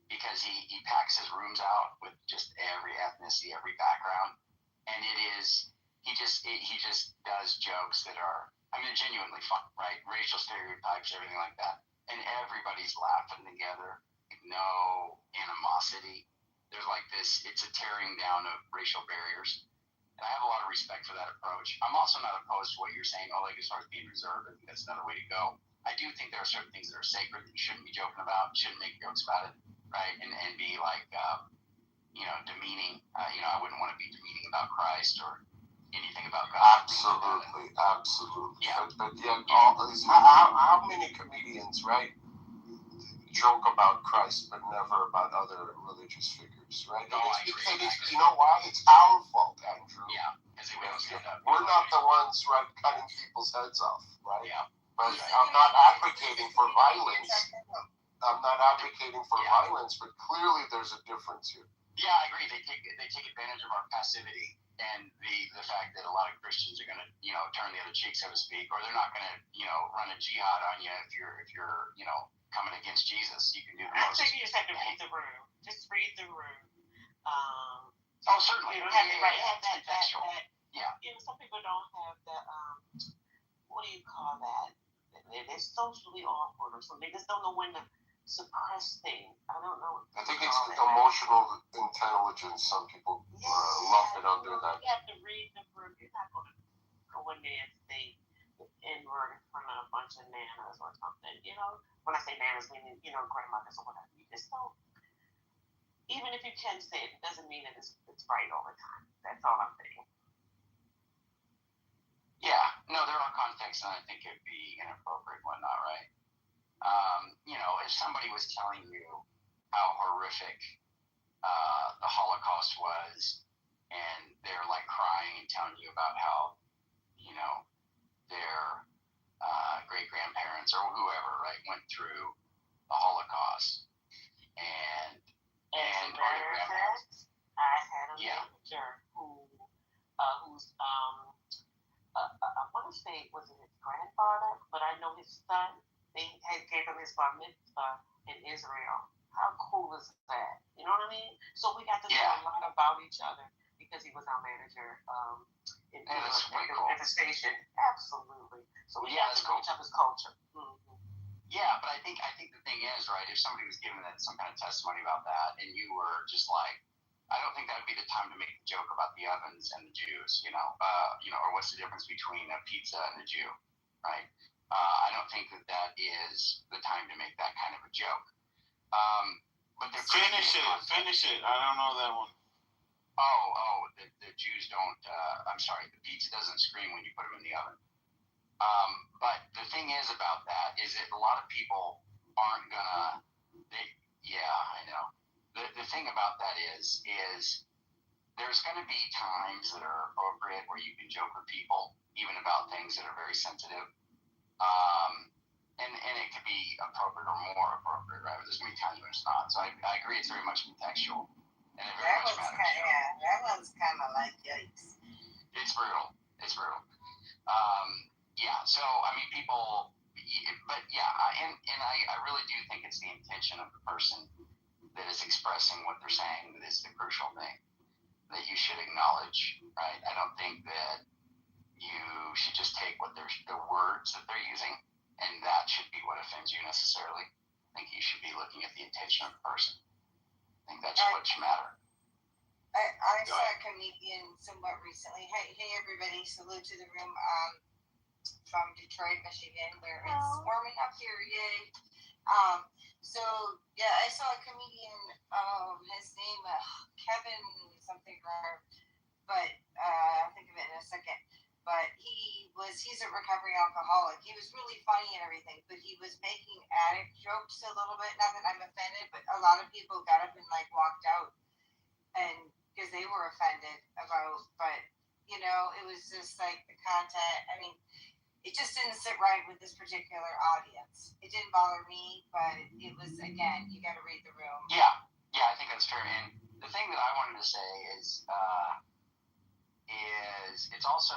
because he packs his rooms out with just every ethnicity, every background. And he just does jokes that are, I mean, genuinely fun, right? Racial stereotypes, everything like that. And everybody's laughing together. No animosity. There's like this, it's a tearing down of racial barriers. And I have a lot of respect for that approach. I'm also not opposed to what you're saying, like as far as being reserved. I think that's another way to go. I do think there are certain things that are sacred that you shouldn't be joking about, shouldn't make jokes about it, right? And be like, you know, demeaning. You know, I wouldn't want to be about Christ or anything about God. Absolutely. Yeah. But yet, how many comedians, right, joke about Christ but never about other religious figures, right? No, I agree. You know why? It's our fault, Andrew. Yeah, because we don't stand up. We're not the ones, right, cutting people's heads off, right? Yeah. But I'm not advocating for violence. But clearly there's a difference here. Yeah, I agree. They take advantage of our passivity and the fact that a lot of Christians are going to, turn the other cheek, so to speak, or they're not going to, run a jihad on you if you're, coming against Jesus. You can do the I most. think you just have to read the room. Just read the room. Oh, certainly. You don't have to have that. Yeah. Some people don't have that. What do you call that? They're socially awkward or something. They just don't know when to suppress things. I don't know. I think it's emotional intelligence. Some people lump it under that. You have to read the room. You're not going to go in there and say the N-word in front of a bunch of nanas or something. When I say nanas, meaning, grandmothers or whatever. You just don't. Even if you can say it, it doesn't mean that it's right all the time. That's all I'm saying. Yeah. No, there are contexts, and I think it'd be inappropriate and whatnot, right? If somebody was telling you how horrific the Holocaust was, and they're like crying and telling you about how, their great grandparents or whoever, right, went through the Holocaust, and I had a manager who's I want to say was it his grandfather, but I know his son. They gave him his bar mitzvah in Israel. How cool is that? You know what I mean? So we got to know a lot about each other because he was our manager at the station. Absolutely. So we got to know each other's culture. Mm-hmm. Yeah, but I think the thing is, right, if somebody was giving that some kind of testimony about that and you were just like, I don't think that would be the time to make a joke about the ovens and the Jews, or what's the difference between a pizza and a Jew, right? I don't think that is the time to make that kind of a joke. But Finish it. I don't know that one. The Jews don't, I'm sorry, the pizza doesn't scream when you put them in the oven. But the thing is about that is that a lot of people aren't gonna, I know. The thing about that is there's going to be times that are appropriate where you can joke with people, even about things that are very sensitive. And it could be appropriate or more appropriate, right? But there's going to be times when it's not. So I agree it's very much contextual. And it very much matters. That one's kind of like yikes. It's brutal. So, people, but I really do think it's the intention of the person that is expressing what they're saying that is the crucial thing that you should acknowledge, right? I don't think that you should just take the words that they're using, and that should be what offends you necessarily. I think you should be looking at the intention of the person. I think that's what should matter. I saw a comedian somewhat recently. Hey everybody, salute to the room. From Detroit, Michigan, where it's warming up here, yay. I saw a comedian, his name, Kevin something, but I'll think of it in a second. But he's a recovering alcoholic. He was really funny and everything, but he was making addict jokes a little bit. Not that I'm offended, but a lot of people got up and walked out, and because they were offended about, but it was just like the content. It just didn't sit right with this particular audience. It didn't bother me, but it was, again, you got to read the room. Yeah, I think that's fair. And the thing that I wanted to say is it's also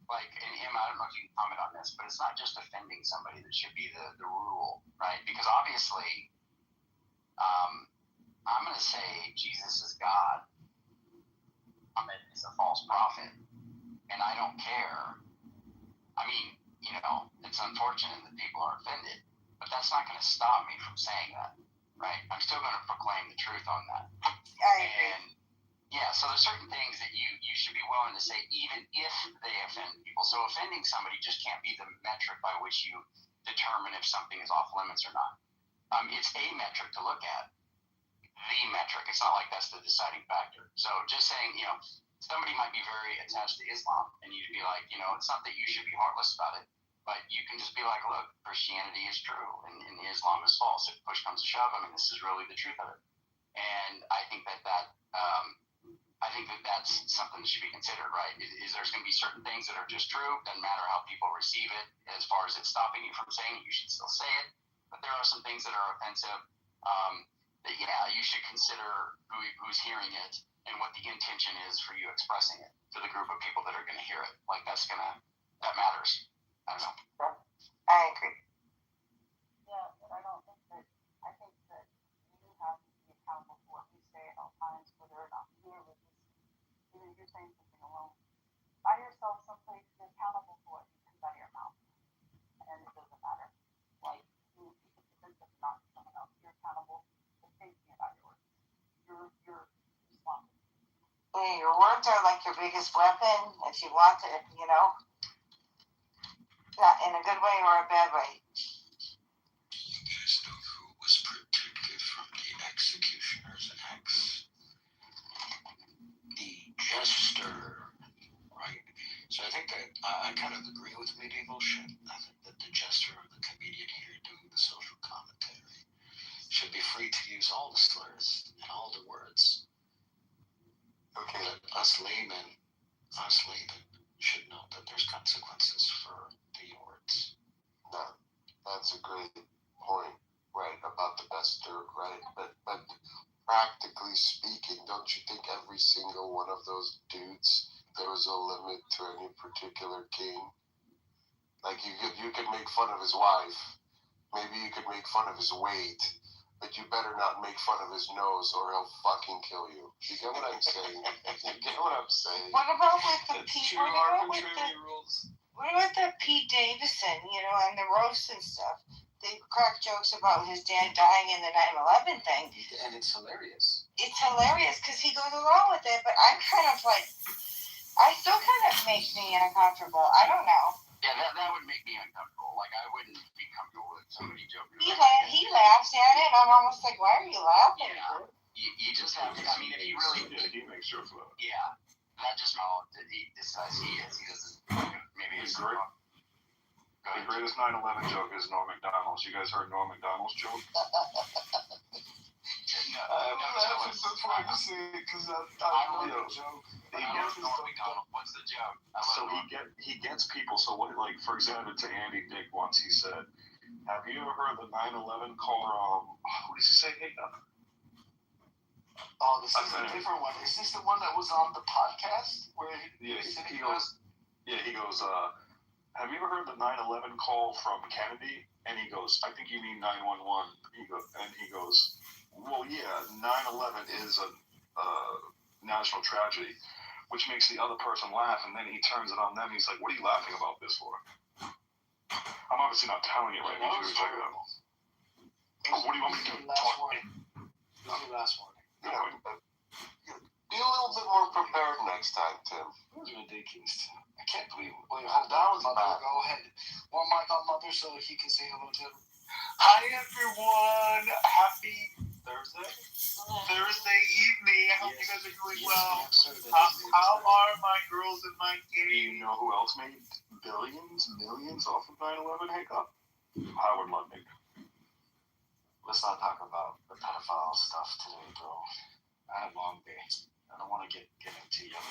and I don't know if you can comment on this, but it's not just offending somebody that should be the rule, right? Because obviously, I'm going to say Jesus is God. Muhammad is a false prophet, and I don't care. It's unfortunate that people are offended, but that's not going to stop me from saying that, right? I'm still going to proclaim the truth on that. I agree. And so there's certain things that you should be willing to say, even if they offend people. So offending somebody just can't be the metric by which you determine if something is off limits or not. It's a metric to look at. The metric. It's not like that's the deciding factor. So just saying, somebody might be very attached to Islam, and you'd be like, you know, it's not that you should be heartless about it, but you can just be like, look, Christianity is true, and Islam is false. If push comes to shove, I mean, this is really the truth of it. And I think that's something that should be considered, right? Is there's going to be certain things that are just true, doesn't matter how people receive it. As far as it stopping you from saying it, you should still say it. But there are some things that are offensive that, yeah, you should consider who's hearing it and what the intention is for you expressing it to the group of people that are going to hear it. Like, that matters. I don't know. I agree. Yeah, but I think that you have to be accountable for what you say at all times, whether or not you're religious. Either you're saying something alone. By yourself, someplace, you're accountable for what you comes out of your mouth. And it doesn't matter. Like, you can defend it not to someone else. You're accountable for thinking about your words. You're responsible. Yeah, your words are like your biggest weapon if you want to, you know. Not in a good way or a bad way. You guys know who was protected from the executioner's axe? The jester, right? So I think that I kind of agree with medieval shit. I think that the jester or the comedian here doing the social commentary should be free to use all the slurs and all the words. Okay, but us laymen should know that there's consequences for the words. No, that's a great point, right, about the jester, right? But practically speaking, don't you think every single one of those dudes, there was a limit to any particular king? Like, you could make fun of his wife, maybe you could make fun of his weight, but you better not make fun of his nose or he'll fucking kill you. You get what I'm saying? You get what I'm saying? What about with the True arbitrary rules. What about the Pete Davidson, you know, and the roast and stuff? They crack jokes about his dad dying in the 9/11 thing. And it's hilarious. It's hilarious because he goes along with it, but I'm kind of like, I still kind of makes me uncomfortable. I don't know. Yeah, that would make me uncomfortable. Like, I wouldn't be comfortable with somebody joking. He laughs at it, and I'm almost like, why are you laughing? Yeah. You just have to, I mean, if he really... Yeah, he makes jokes about it. Yeah. That just know that he decides he is. He doesn't... Maybe it's... The greatest 9/11 joke is Norm Macdonald's. You guys heard Norm Macdonald's joke? That's why I say it, because I know the joke. What's the joke? So he gets people. So what? Like, for example, to Andy Dick once he said, "Have you ever heard the 9/11 call? What did he say? Hey, oh, this is a different one. Is this the one that was on the podcast where he goes. Yeah, he goes. Have you ever heard the 9/11 call from Kennedy? And he goes, I think you mean 911. He goes, well, yeah, 9/11 is a national tragedy, which makes the other person laugh. And then he turns it on them. He's like, what are you laughing about this for? I'm obviously not telling you right now. You check it out. What do you want me to do? Last warning. This is the last warning. Be a little bit more prepared next time, Tim. It was ridiculous. I can't believe it. Wait, hold on, mother. Go ahead. Well, my godmother, so he can say hello to him. Hi, everyone. Happy Thursday evening. I hope you guys are doing well. How are my girls and my Do you know who else made billions, millions off of 9/11? Hiccup? Howard Lutnick. Let's not talk about the pedophile stuff today, bro. I had a long day. I don't want to get into you.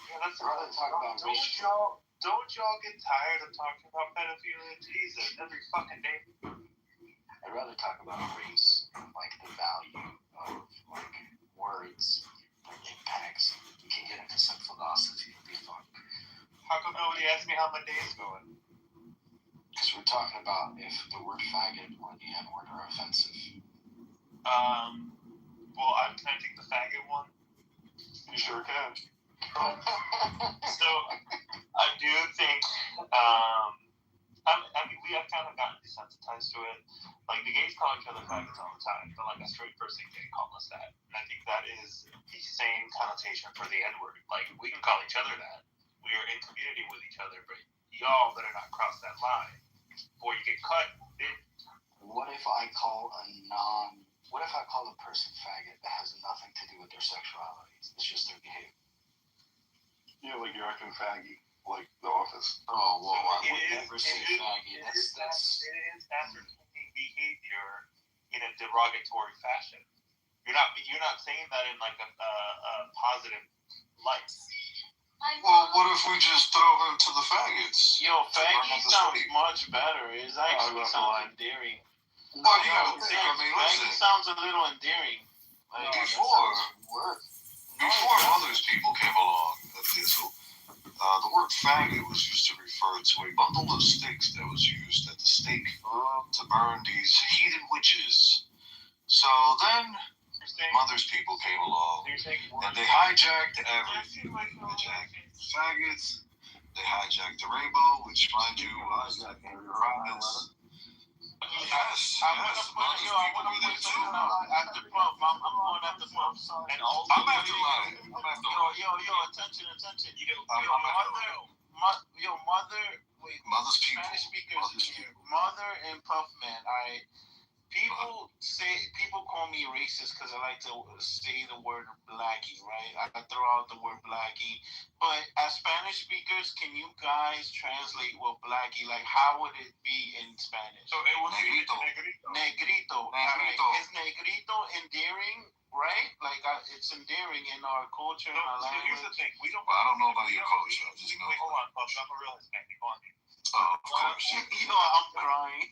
Yeah, let's rather talk about race. Don't y'all get tired of talking about pedophilia? Jesus, every fucking day. I'd rather talk about race and like the value of like words, their impacts. We can get into some philosophy. It'll be fun. How come nobody asked me how my day's going? Because we're talking about if the word faggot or the N-word are offensive. Well, can I take the faggot one? You sure can. So, I do think, I mean, we have kind of gotten desensitized to it. Like, the gays call each other faggots all the time, but like a straight person can't call us that. And I think that is the same connotation for the N-word. Like, we can call each other that. We are in community with each other, but y'all better not cross that line before you get cut, bitch. What if I call a person faggot that has nothing to do with their sexuality? It's just their behavior. American faggy, like The Office. Oh, well, I It would is- never it say is- faggy. It is That's ascertaining behavior in a derogatory fashion. You're not saying that in like a positive light. Well, what if we just throw him to the faggots? Yo, faggy sounds much better. It actually sounds endearing. Well, you gotta think. I mean, Faggy listen. sounds a little endearing. Like, Before Mother's People came along, the word faggot was used to refer to a bundle of sticks that was used at the stake to burn these heathen witches. So then Mother's People came along, and they hijacked everything. They hijacked faggots, they hijacked the rainbow, which, mind you, was a promise. Yes, I'm gonna put some at the pump. I'm going at the pump. And also, I'm after line. Yo, attention. Mother's People. Spanish speakers, Mother and Puffman. People call me racist because I like to say the word blackie, right? I throw out the word blackie. But as Spanish speakers, can you guys translate what blackie, like how would it be in Spanish? So it would Negrito. Negrito. Negrito. Is negrito endearing, right? Like it's endearing in our culture and our So here's language. the thing. We don't. Well, I don't know about your culture. I just know. Wait, hold on, Puff. I'm a real Hispanic. Go on. Oh, of course. I'm crying.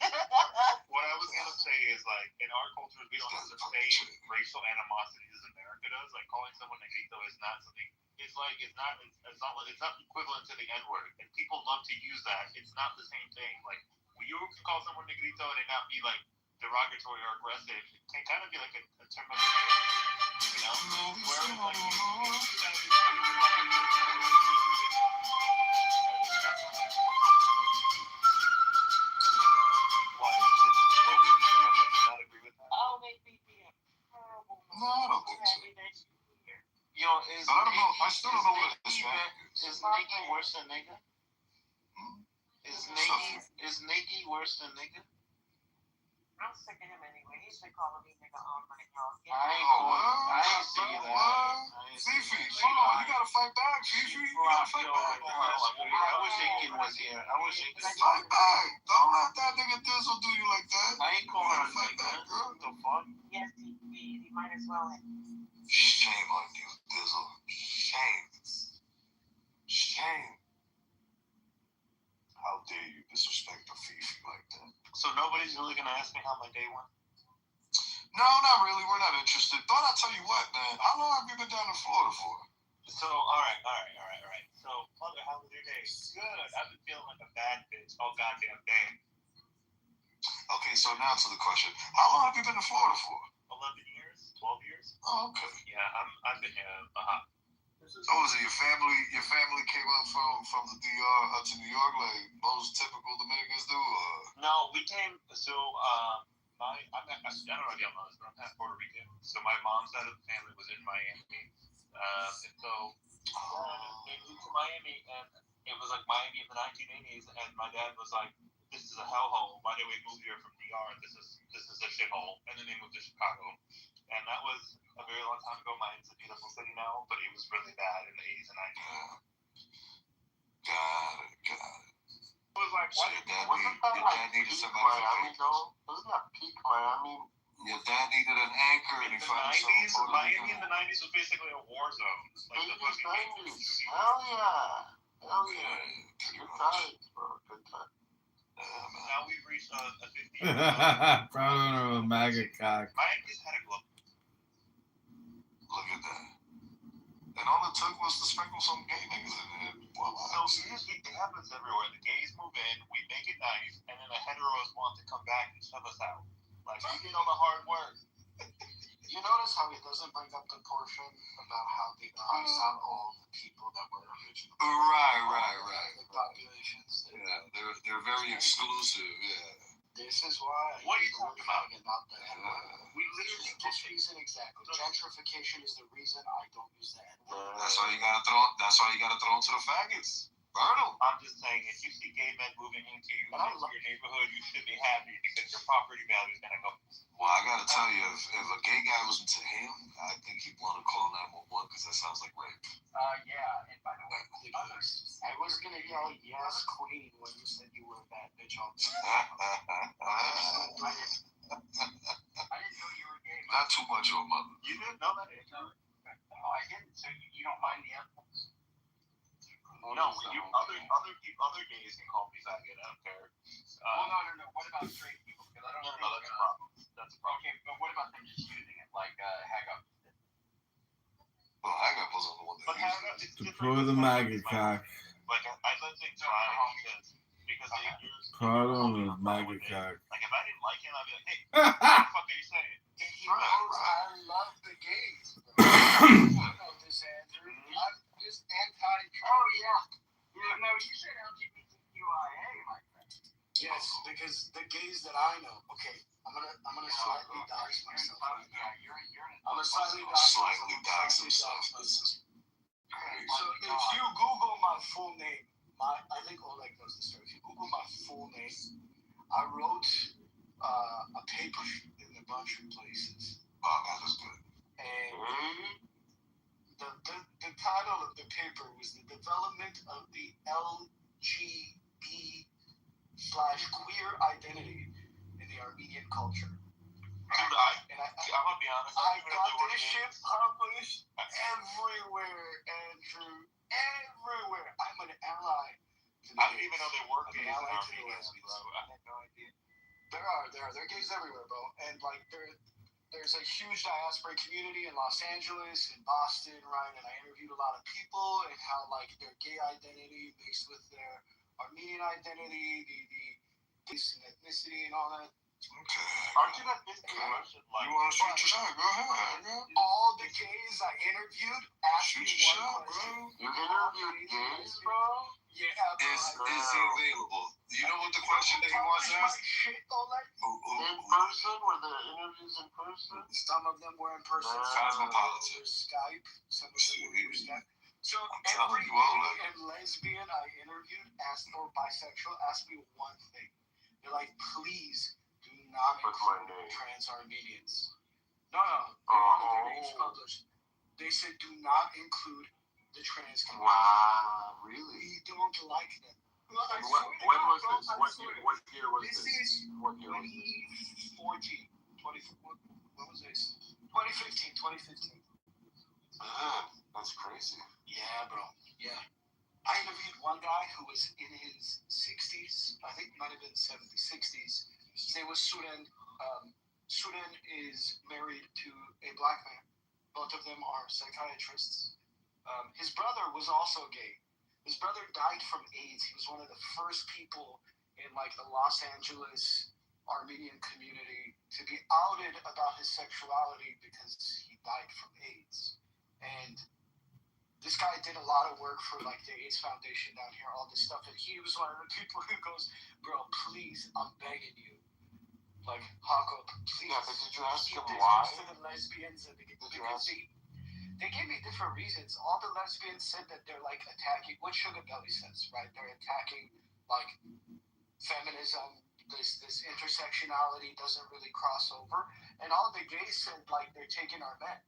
What I was gonna say is like in our culture we don't have the same racial animosity as America does. Like calling someone negrito is not something. It's not equivalent to the N-word, and people love to use that. It's not the same thing. Like you can call someone negrito and it not be like derogatory or aggressive. It can kind of be like a term of endearment, you know. Whereas like No, I don't think so. Yo, But I don't know. I still don't know what Hispanic is. Is Niggy worse than nigga? Is Niggy worse than nigga? I'm sick of him anyway. He's been calling me nigga all night, y'all. I ain't see that. Fifi, hold on. You gotta fight back, Fifi. You gotta fight back. I wish Aiken was here. Fight back. Don't let that nigga Dizzle do you like that. I ain't calling her fight nigga. back, girl. The fuck? Yes, he might as well have. Shame on you, Dizzle. Shame. How dare you disrespect a Fifi like that? so nobody's really gonna ask me how my day went. No, not really. We're not interested. Thought I'd tell you what, man. How long have you been down in Florida for? So all right. So mother, how was your day? Good. I've been feeling like a bad bitch all goddamn day. Okay, so now to the question. How long have you been in Florida for? 11 years, 12 years. Oh, okay. Yeah, I've been here So was it your family came up from the DR up to New York like most typical Dominicans do? Or? No, we came. So I don't know if y'all know this, but I'm half Puerto Rican. So my mom's side of the family was in Miami, and so they moved to Miami, and it was like Miami in the 1980s, and my dad was like, "This is a hellhole. Why did we move here from DR? This is a shithole." And then they moved to Chicago, and that was a very long time ago. Miami's a beautiful city now, but it was really bad in the 80s and 90s. Got it. It was like, So your dad needed somebody Miami, though? Wasn't that peak Miami? Your dad needed an anchor and he found himself in Puerto Miami Rico. in the 90s was basically a war zone. Like the fucking 90s. Hell yeah. Good times, bro. Good times. Now we've reached a 50. Proud owner of a MAGA cock. Miami's had a glow. Look at that. And all it took was to sprinkle some gay niggas in there. So it happens everywhere. The gays move in, we make it nice, and then the heteros want to come back and shove us out. Like, we did all the hard work. You notice how he doesn't bring up the portion about how they price out all the people that were originally Right. the populations. Yeah, they're very exclusive. Yeah. This is why. What are you talking about? Not the N-word. We literally This reason exactly. Gentrification is the reason I don't use the N-word. That's why you gotta throw into the faggots. Burn them. I'm just saying, if you see gay men moving into your neighborhood, you should be happy because your property value is gonna go. Well, I gotta tell you, if a gay guy was into him, I think he'd want to call 911 because that sounds like rape. Yeah, and by the way, others gonna yell yes, queen, when you said you were a bad bitch all day. I didn't know you were gay. Not too much of a mother. You didn't know that? No, I didn't. So you don't mind the F-bombs? No, other gays can call me faggot. I don't care. No. What about straight people? Because I don't know. That's a problem. That's a problem. Okay, but what about them just using it like hag up? Well, I got was on the one that Deploy the maggot cock. Like I let things try because Pardon the maggot cock. Like if I didn't like him, I'd be like, hey, what the fuck are you saying? He knows I love the gays. You know this, Andrew. I'm just anti-trans. Oh yeah. No, you said LGBTQIA, my friend. Yes, because the gays that I know. Okay, I'm gonna slightly dox myself. I'm gonna slightly dox myself. So if you Google my full name, I think Oleg knows the story. If you Google my full name, I wrote a paper in a bunch of places. Oh, that was good. And the title of the paper was The Development of the LGB/queer Identity in the Armenian Culture. Dude, I'm gonna be honest. I got this shit published everywhere, Andrew. Everywhere. I'm an ally. I didn't even know they were gays in Armenia, bro. I had no idea. There are gays everywhere, bro. And like there's a huge diaspora community in Los Angeles, in Boston, right? And I interviewed a lot of people and how like their gay identity mixed with their Armenian identity, the ethnicity and all that. Okay. Aren't you that busy Russian? Like, you want to shoot your shot? Go ahead. All the gays I interviewed asked me one question. You interviewed gays, bro? Yeah, bro. Is he available? You know what the question that he wants to ask? In person? Were the interviews in person? Some of them were in person. Cosmopolitan. Skype. Some of them were Skype. So telling every you all gay and lesbian I interviewed or bisexual asked me one thing. They're like, please do not include trans Armenians. No. They wanted their names published. They said do not include the trans community. Wow, really? We don't like them. When was this? What year was this? This is 2014. What was this? 2015. Man, that's crazy. Yeah, bro. Yeah. I interviewed one guy who was in his 60s. I think it might have been 70s, 60s. His name was Sudan. Sudan is married to a black man. Both of them are psychiatrists. His brother was also gay. His brother died from AIDS. He was one of the first people in like the Los Angeles Armenian community to be outed about his sexuality because he died from AIDS. And this guy did a lot of work for like the AIDS Foundation down here, all this stuff. And he was one of the people who goes, bro, please, I'm begging you. Like, Hako, please. Yeah, but did you ask him why? why? To the lesbians and they gave me different reasons. All the lesbians said that they're like attacking what Sugar Belly says, right? They're attacking like feminism, this intersectionality doesn't really cross over. And all the gays said like they're taking our men.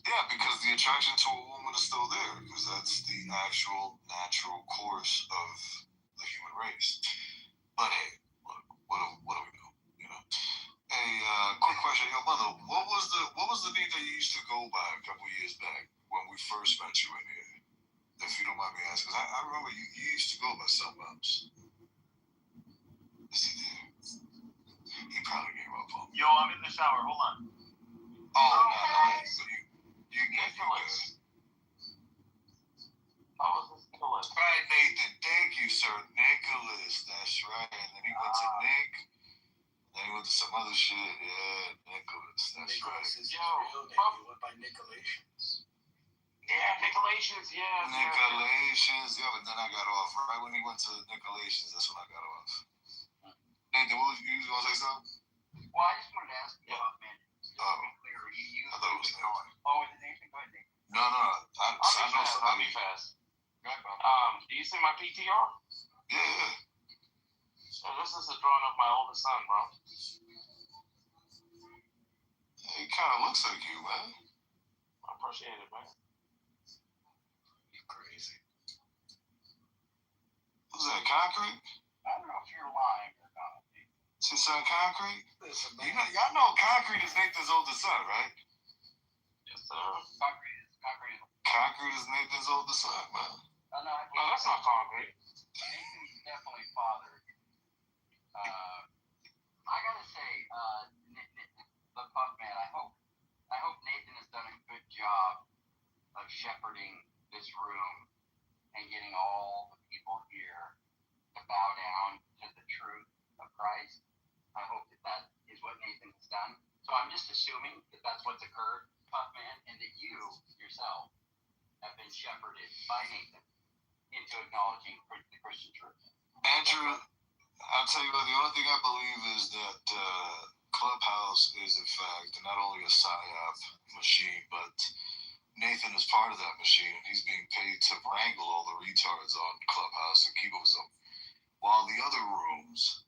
Yeah, because the attraction to a woman is still there, because that's the actual natural course of the human race. But hey, what do we know? You know. Hey, quick question, yo, mother. What was the name that you used to go by a couple years back when we first met you in here? If you don't mind me asking, 'cause I remember you used to go by something else. Is he there? He probably gave up on me. yo, I'm in the shower. Hold on. Oh, no. So you get Nicholas. All right, Nathan. Thank you, sir. Nicholas. That's right. And then he went to Nick. Then he went to some other shit. Yeah, Nicholas. That's Nicholas right. is his real name. He went by Nicolations. Yeah, Nicolations, yeah. Nicolations. Yeah, but then I got off. Right when he went to Nicolations, that's when I got off. Nathan, what was you going to say something? Well, I just wanted to ask you about man. Oh. You I thought it was Nathan. Oh, is it Nathan? Go ahead, Nathan. No. I know somebody. I'll be fast. Do you see my PTR? Yeah. So this is a drawing of my oldest son, bro. He kind of looks like you, man. I appreciate it, man. crazy. Who's that, Concrete? I don't know if you're lying or not. It's his son, Concrete? Y'all know Concrete is Nathan's oldest son, right? Yes, sir. Concrete. Concrete is Nathan's oldest son, man. No, that's not Concrete. Nathan's definitely fathered. I gotta say, the Puff Man, I hope Nathan has done a good job of shepherding this room and getting all the people here to bow down to the truth of Christ. I hope that is what Nathan has done. So I'm just assuming that that's what's occurred, Puff Man, and that you yourself have been shepherded by Nathan into acknowledging the Christian truth. Andrew, I'll tell you what, the only thing I believe is that Clubhouse is, in fact, not only a PSYOP machine, but Nathan is part of that machine. He's being paid to wrangle all the retards on Clubhouse and keep them while the other rooms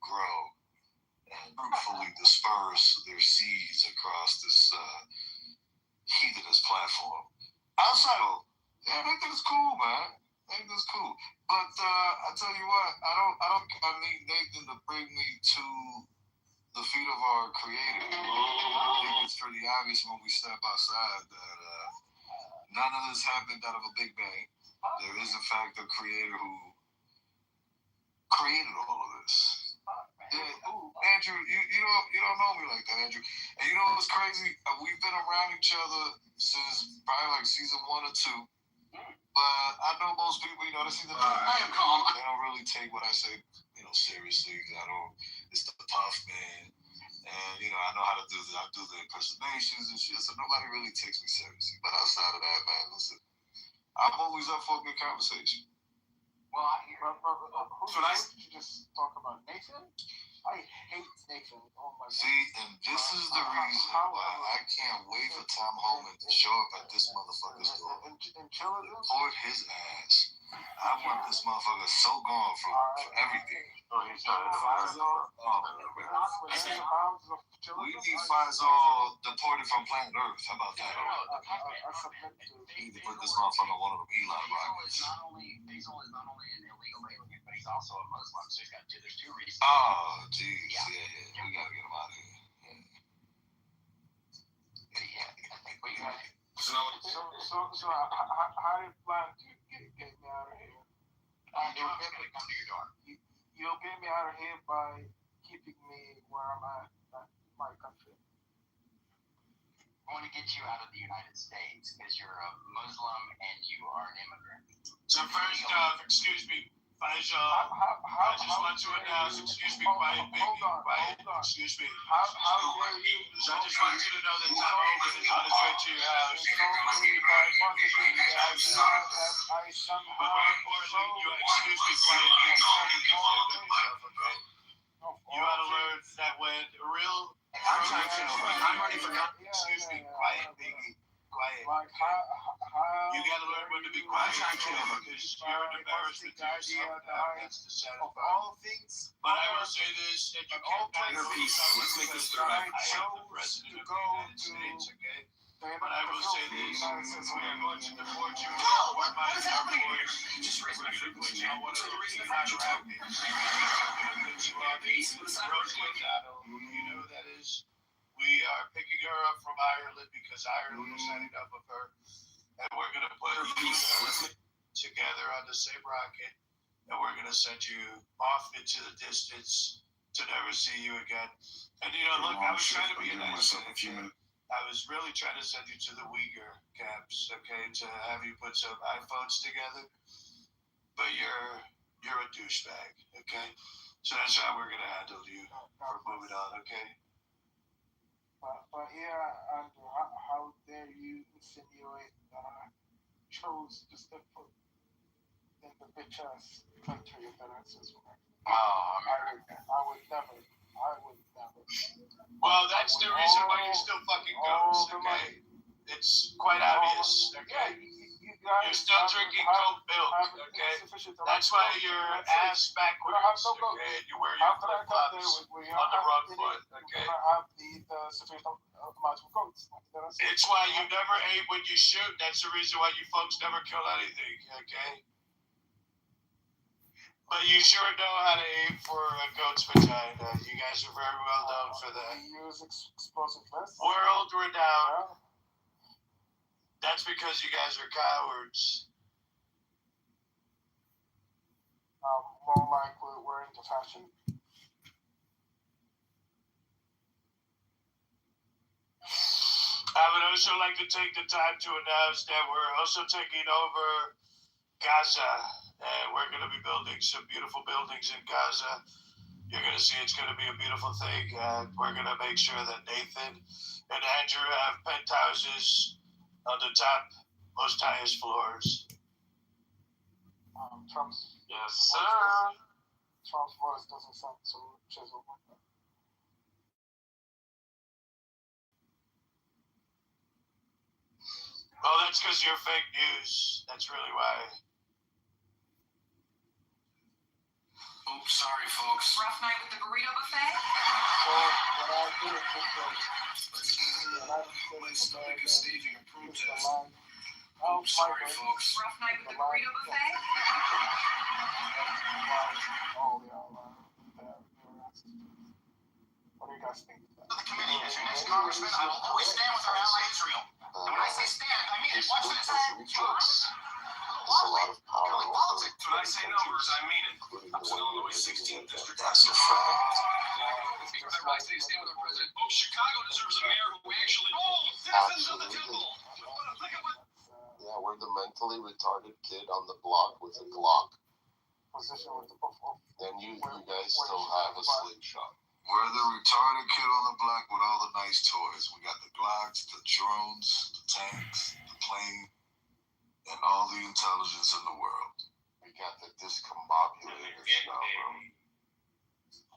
grow and fruitfully disperse their seeds across this heathenist platform. Outside of, yeah, Nathan's cool, man. Nathan's cool. But I tell you what, I need Nathan to bring me to the feet of our Creator. I think it's pretty obvious when we step outside that none of this happened out of a big bang. There is, in fact, a Creator who created all of this. Yeah, Andrew, you don't know me like that, Andrew. And you know what's crazy? We've been around each other since probably like season 1 or 2. But I know most people, they see the they don't really take what I say, seriously. It's the Puff Man. And, I know how to do this. I do the impersonations and shit, so nobody really takes me seriously. But outside of that, man, listen, I'm always up for a good conversation. Well, I hear. Should you just talk about Nathan? I hate Nathan. Oh my God. See, and this is the reason why I can't wait for Tom Holman to show up at this motherfucker's door. Report his ass. I want this motherfucker so gone from everything. Oh, he's not in the fire zone? We need Faisal deported from planet Earth. How about that? We need to put this motherfucker on one of them Elon rockets. Faisal is not only an illegal alien, but he's also a Muslim. So there's two reasons. Oh, jeez. Yeah. We gotta get him out of here. So how do you plan to get me out of here? You'll get me to come to your door. You'll get me out of here by keeping me where I'm at in my country. I want to get you out of the United States because you're a Muslim and you are an immigrant. So first off, excuse me, Faisal, I just want to announce, excuse me, quiet, baby, quiet, excuse me. So I just want you to know that Tom Hogan is on his way to your house. But more importantly, excuse me, quiet, baby, you ought to learn that when a real I'm ready for excuse me, quiet, baby. Quiet. You gotta learn when to be quiet because you're an embarrassment to yourself. That's the sad part. But I will say this, and you can't Inner peace. Let's make this third eye. I am the president of the United States, okay? But I will say this, we are going to deport you. What is happening here? Just raise my foot. What's the reason for you happy? You know who that is? We are picking her up from Ireland because Ireland is setting up of her. And we're going to put you together on the same rocket. And we're going to send you off into the distance to never see you again. And look, I was trying to be nice. I was really trying to send you to the Uyghur camps, okay, to have you put some iPhones together. But you're a douchebag, okay? So that's how we're going to handle you. We're moving on, okay? But yeah, Andrew, how dare you insinuate that I chose to step foot in the bitch ass country that I says for? I would never. Well, that's the reason why you're still fucking ghosts, okay? It's quite obvious, okay? You're still drinking Coke milk, okay? That's why your ass backwards, okay? And you wear your flip-flops on the wrong foot, okay? automatic goats. It's why you never aim when you shoot. That's the reason why you folks never kill anything, okay? But you sure know how to aim for a goat's vagina. You guys are very well known for that. We use explosive vests. World renowned. That's because you guys are cowards. More like we're into fashion. I would also like to take the time to announce that we're also taking over Gaza. We're going to be building some beautiful buildings in Gaza. You're going to see it's going to be a beautiful thing. We're going to make sure that Nathan and Andrew have penthouses on the top, most highest floors. Trump's Yes, sir. Trump's voice doesn't sound so chiseled like that. Oh, that's because you're fake news. That's really why. Oops, sorry, folks. Rough night with the burrito buffet? Well, when I did it this way, Let's make a staging a protest. Oh, sorry, folks. Rough night with the burrito buffet? Oh, yeah. What do you guys think? The committee introduced Congressman, I will always stand with our ally Israel. And when I say stand, I mean it. Watch this. There's a lot of power. Politics. When I say numbers, I mean it. I'm in Illinois 16th District. That's a fact. I say stand with our president. Oh, Chicago deserves a mayor who actually. Oh, citizens of the temple. Yeah, we're the mentally retarded kid on the block with a Glock. Position with the buffalo. And you guys still have a slingshot. We're the retarded kid on the block with all the nice toys. We got the Glocks, the drones, the tanks, the plane, and all the intelligence in the world. We got the discombobulators now, bro.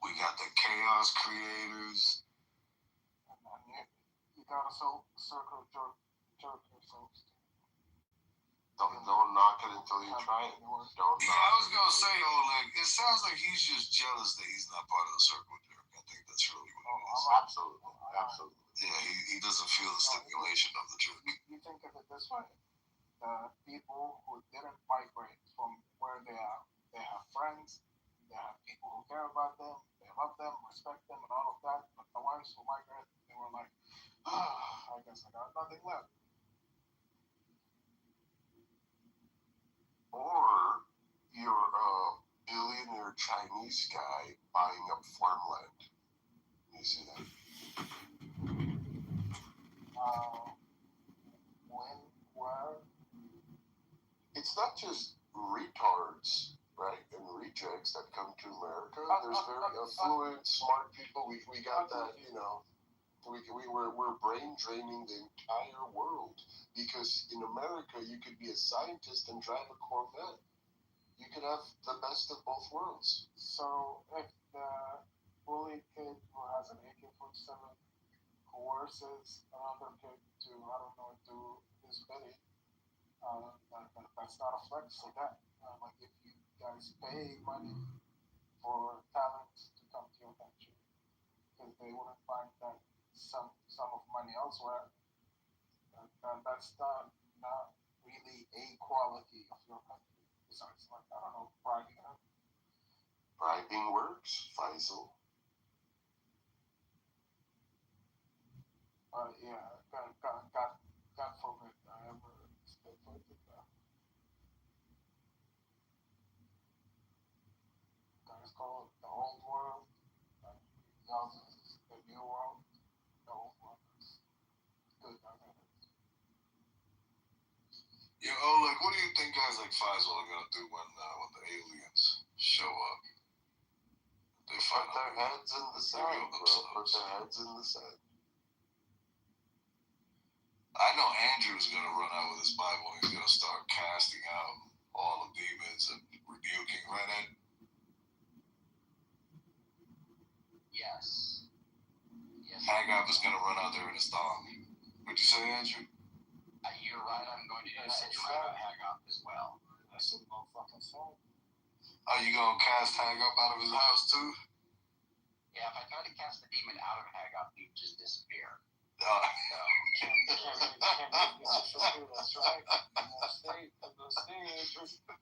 We got the chaos creators. You gotta circle jerk yourself. Don't knock it until you try it. Don't I was gonna say, Oleg, it sounds like he's just jealous that he's not part of the circle jerk. I think that's really what it is. Absolutely. Yeah, he doesn't feel the stimulation of the jerk. You think of it this way: the people who didn't migrate from where they are, they have friends, they have people who care about them, they love them, respect them, and all of that. But the ones who migrated, they were like, I guess I got nothing left. Or you're a billionaire Chinese guy buying up farmland. You see that? When, where? It's not just retards, right, and rejects that come to America. There's very affluent, smart people. We got that, we're brain draining the entire world. Because in America, you could be a scientist and drive a Corvette. You could have the best of both worlds. So if the bully kid who has an AK-47 coerces another kid to, do his bidding, that's not a flex for that. Like if you guys pay money for talent to come to your country, because they wouldn't find that sum of money elsewhere, that's not really a quality of your country. Besides, bribing them. Bribing works, Faisal. Yeah, God forbid I ever step foot in that. Guys call it the old world, y'all the new world. The old world is good. Yo, Oleg, what do you think guys like Faisal are gonna do when the aliens show up? They put their heads in the sand, bro. Put their heads in the sand. I know Andrew's gonna run out with his Bible and he's gonna start casting out all the demons and rebuking, right, Ed? Yes. Hagab is gonna run out there in his thong. What'd you say, Andrew? You're right, I'm going to Hagab as well. That's a motherfucking song. Are you gonna cast Hagab out of his house too? Yeah, if I try to cast the demon out of Hagab, he'd just disappear.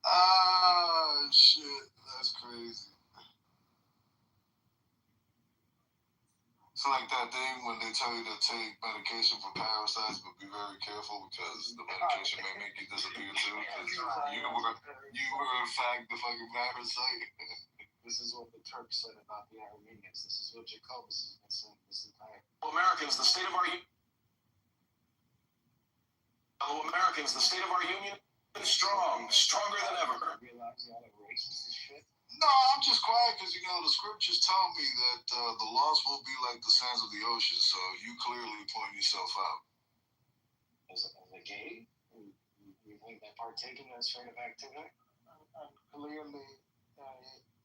Ah, shit. That's crazy. It's like that thing when they tell you to take medication for parasites, but be very careful because the medication may make you disappear too. Because you were in fact the fucking parasite. This is what the Turks said about the Armenians. This is what Jacobus has been saying this entire. Americans, the state of our union is strong, stronger than ever. Realize y'all are racist as shit. No, I'm just quiet because, the scriptures tell me that the lost will be like the sands of the ocean, so you clearly point yourself out. As a gay, you think that partaking in this sort of activity? I'm clearly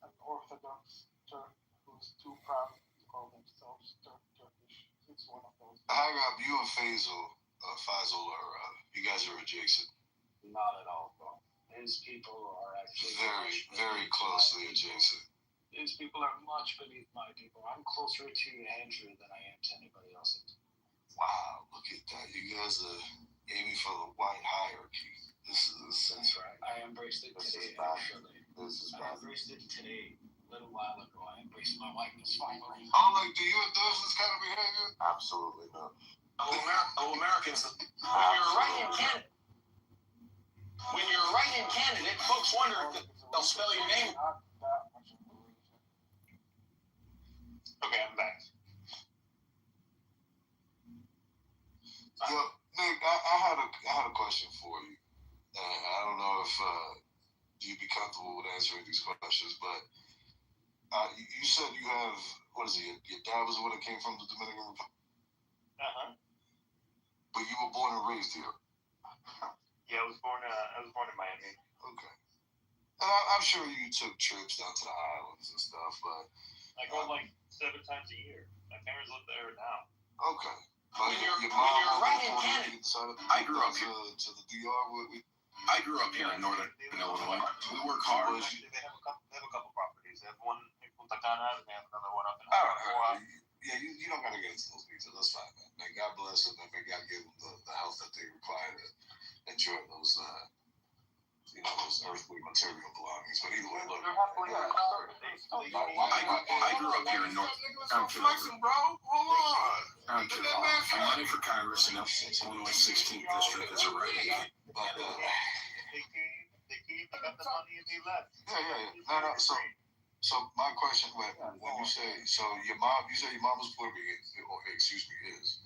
an Orthodox Turk who's too proud to call themselves Turkish. It's one of those. Hagab, you and Faisal are, you guys are adjacent. Not at all, bro. His people are actually very, very closely adjacent. His people are much beneath my people. I'm closer to Andrew than I am to anybody else. Wow, look at that. You guys are aiming for the white hierarchy. That's right. I embraced it today, actually. I embraced it today, a little while ago. I embraced my whiteness finally. Oh, do you endorse this kind of behavior? Absolutely not. Americans, when you're writing candidate, folks wonder if they'll spell your name. Okay, I'm back. Yo, Nick, I had a question for you. I don't know if you'd be comfortable with answering these questions, but you said you have, what is it? Your dad was the one that came from the Dominican Republic. But you were born and raised here. Yeah, I was born in Miami. Okay. And I'm sure you took trips down to the islands and stuff, but I go like 7 times a year. My parents live there now. Okay. But your mom, I grew up here. To the DR. I grew up here in northern Illinois. We work hard. They have a couple properties. They have one in Punta Cana and they have another one up in Yeah, you don't gotta get into those details. That's fine, man. May God bless them and may God give them the health that they require to enjoy those those earthly material belongings. But either way, look. I grew up here in North Flexing, bro. Hold on. I'm running for Congress in Illinois 16th District as a write-in. They came, they got the money and they left. Yeah. No. So my question, when you say, your mom was Puerto Rican, or excuse me, is.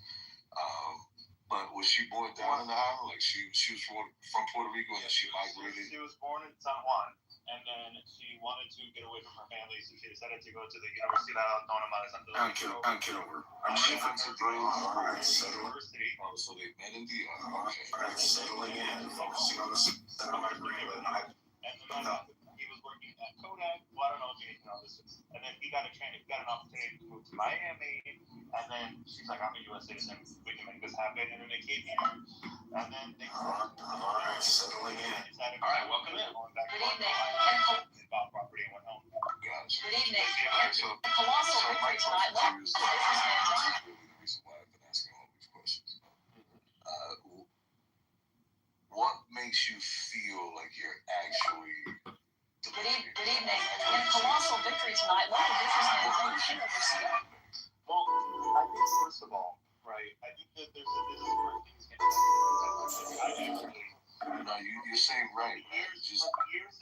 But was she born down in the island? Like she was from Puerto Rico and then she migrated? She was born in San Juan, and then she wanted to get away from her family, so she decided to go to the Universidad Autónoma de Santo Domingo. I'm Kitover. I'm running for University. Oh, so they met in DR. Okay. I'm settling in, focusing on my brain, and then he was working at Kodak. Well, I don't know if you know this is. And then he got an opportunity to move to Miami. And then she's like, I'm a U.S. citizen. We can make this happen. And then they came here. And then they settling in. All right, welcome in. Good evening. Bought property and went home. Gotcha. Good evening. So Colossal victory tonight. What? This is really the reason why I've been asking all these questions. What makes you feel like you're actually Good evening. In colossal victory tonight. What a businessman. Well, I think first of all, right, I think that this is where things get you're saying right. Years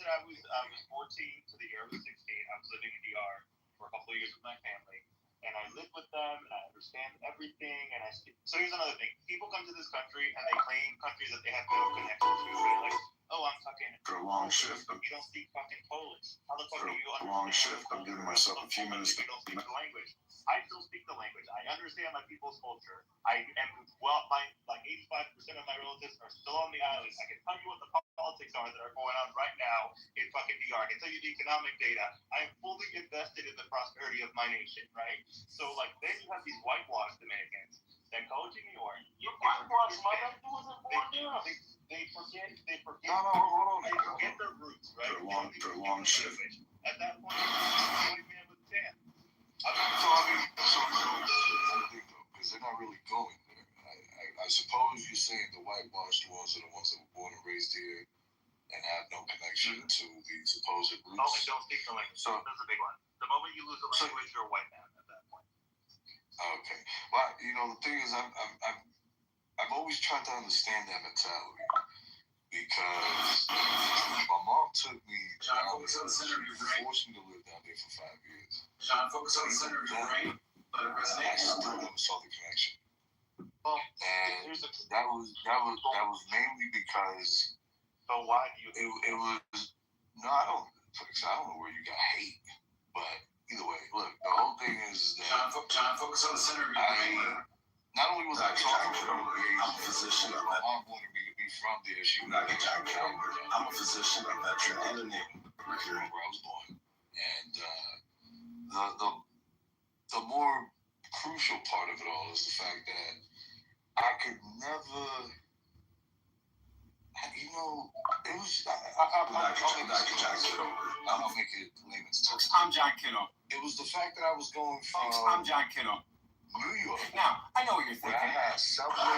that I was 14 to the early 16, I was living in DR for a couple of years with my family, and I lived with them, and I understand everything, and so here's another thing. People come to this country, and they claim countries that they have no connection to. They're like, oh, I'm fucking... For a long shift. You don't speak fucking Polish. How the fuck do you understand? Long shift. I'm giving myself a few minutes to... You don't speak the language. I still speak the language. I understand my people's culture. My 85% of my relatives are still on the island. I can tell you what the politics are that are going on right now in fucking DR. I can tell you the economic data. I am fully invested in the prosperity of my nation, right? So, then you have these whitewashed Dominicans that go to New York. You're whitewashed, mother. You wasn't born there. They forget their roots, right? For a long shift. At that point, you're a white man with a tan. Because they're not really going there. suppose you're saying the whitewashed ones are the ones that were born and raised here and have no connection to the supposed groups. Oh, and don't speak the language. So that's a big one. The moment you lose the language, you're a white man at that point. Okay. Well, the thing is, I've always tried to understand that mentality because my mom took me down there. She forced me to live down there for 5 years. John, focus on the center of your brain. Let it resonate. I still never saw the connection. Well, and that was mainly because. So why do you? It was no, I don't know where you got hate, but either way, look, the whole thing is that John, focus on the center of your brain. Not only was I talking to her, I'm a physician. My mom wanted me to be from there. She was like, I'm a physician, a veteran, and a nigga. Right here where I was born, and the more crucial part of it all is the fact that I could never. It was. I'll make it layman's terms. I'm John Kitover. It was the fact that I was going from. I'm John Kitover. New York. Now, I know what you're thinking. I had subway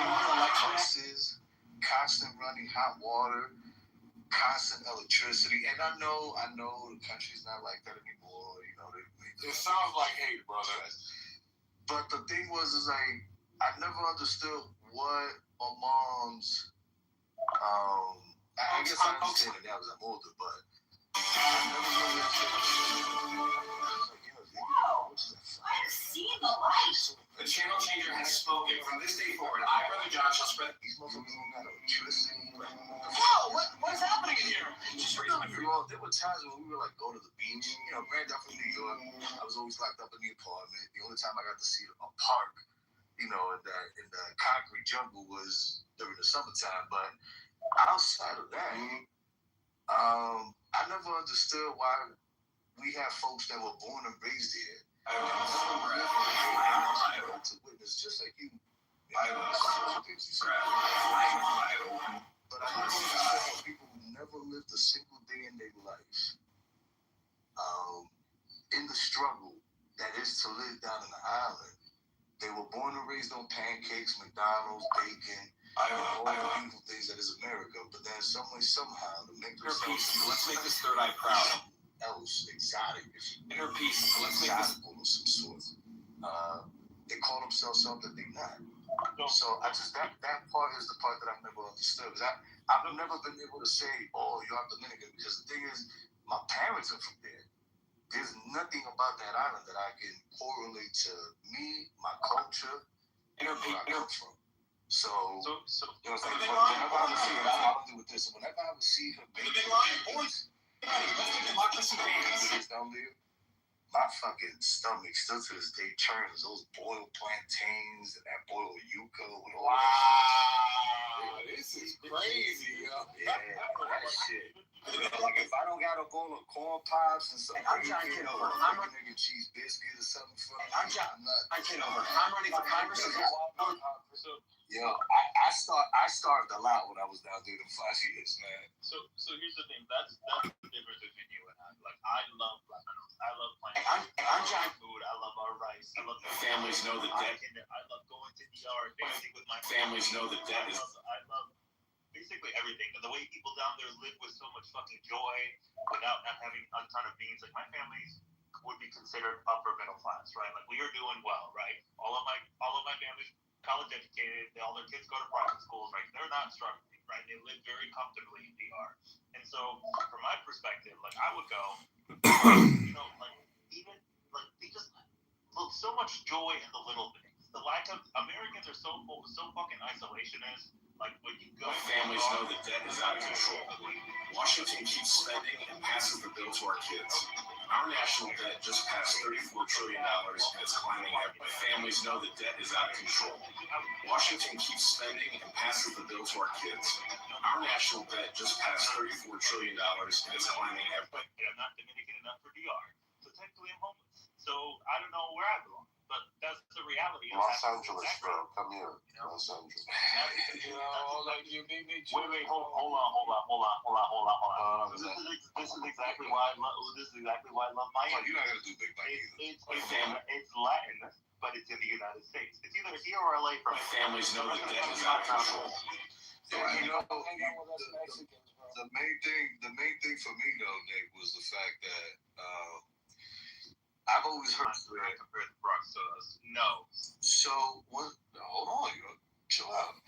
buses, constant running hot water, constant electricity, and I know the country's not like that anymore. It sounds like hate, brother. But the thing was, I never understood what my mom's. I guess I understand it now because I'm older, but I never really I've seen the light. The channel changer has spoken. From this day forward, I, Brother John, shall spread. These motherfuckers don't got electricity. Whoa, what is happening in here? There were times when we would go to the beach. Granted, I'm from New York. I was always locked up in the apartment. The only time I got to see a park, in the concrete jungle was during the summertime. But outside of that, I never understood why we have folks that were born and raised here. To witness, just like you. But I understand people who never lived a single day in their life in the struggle that is to live down in the island. They were born and raised on pancakes, McDonald's, bacon, all the beautiful things that is America. But then some way, somehow, to make themselves let's make this third eye proud. Else exotic, Inner peace. Let's make this of some sort. They call themselves something they're not. So that part is the part that I've never understood. I've never been able to say, "Oh, you're Dominican," because the thing is, my parents are from there. There's nothing about that island that I can correlate to me, my culture, where I come from. So whenever I would see her, I'll do with this. Whenever I would see her, down there, my fucking stomach still to this day churns. Those boiled plantains and that boiled yuca with all wow, this is crazy, yo. Yeah, that shit. If I don't got a bowl of corn pops and some bacon or a cheese biscuit or something for me, I'm Kitover. I'm running for Congress. Yo, I starved a lot when I was down there in 5 years, man. So here's the thing. That's the difference between you and I. I love Lebanon. I love playing. I'm John. Food. I love our rice. I love the families know the debt. I love going to DR, dancing with my families know the debt is. I love basically everything. The way people down there live with so much fucking joy without not having a ton of means. My family's would be considered upper middle class, right? We are doing well, right? All of my family's college educated. All their kids go to private schools, right? They're not struggling, right? They live very comfortably in DR. And so, from my perspective, I would go, they just look so much joy in the little things. The lack of Americans are so fucking isolationist. When you go, families know the debt is out of control. Washington keeps spending and passes the bill to our kids. Our national debt just passed $34 trillion and it's climbing every day. Families know the debt is out of control. Washington keeps spending and passes the bill to our kids. Our national debt just passed $34 trillion and it's climbing every day. I'm not Dominican enough for DR. So technically I'm homeless. So I don't know where I belong. But that's the reality. Los Angeles, bro. Come here. Los Angeles. Wait, hold on. This is exactly why I love Miami. You're not gonna do Big Bang either. It's Latin. but it's in the United States. It's either here or LA for My families know that debt is out of control. Yeah, the main thing for me though, Nick, was the fact that I've always heard compare the Bronx to us. No. So what? Hold on, chill out.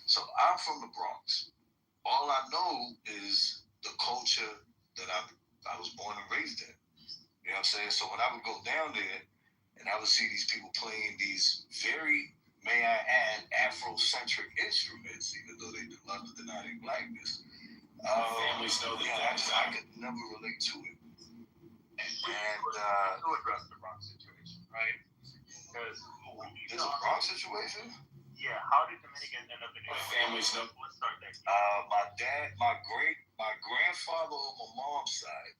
So I'm from the Bronx. All I know is the culture that I was born and raised in. You know what I'm saying? So when I would go down there and I would see these people playing these very, may I add, Afrocentric instruments, even though they love to deny their blackness. Families know that I could never relate to it. And to address the Bronx situation, right? Because there's a Bronx situation? Yeah, how did Dominicans end up in New York? Families know. Let's start there. My grandfather on my mom's side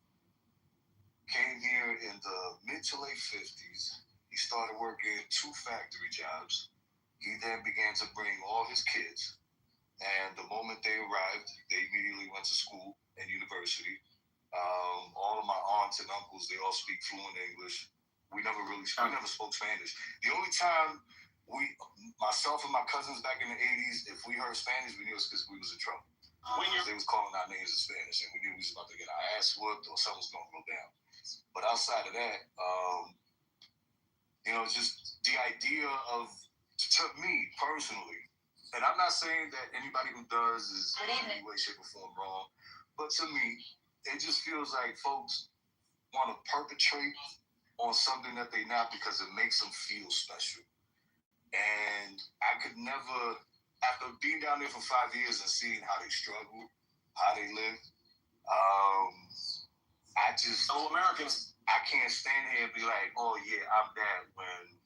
came here in the mid to late 50s. He started working 2 factory jobs. He then began to bring all his kids. And the moment they arrived, they immediately went to school and university. All of my aunts and uncles, they all speak fluent English. We never spoke Spanish. The only time myself and my cousins back in the 80s, if we heard Spanish, we knew it was because we was in trouble. They was calling our names in Spanish, and we knew we was about to get our ass whooped or something was going to go down. But outside of that, just the idea of, to me personally, and I'm not saying that anybody who does is in any way, shape, or form wrong, but to me, it just feels like folks want to perpetrate on something that they not because it makes them feel special. And I could never, after being down there for 5 years and seeing how they struggle, how they live, Americans, I can't stand here and be like, oh yeah, I'm that, when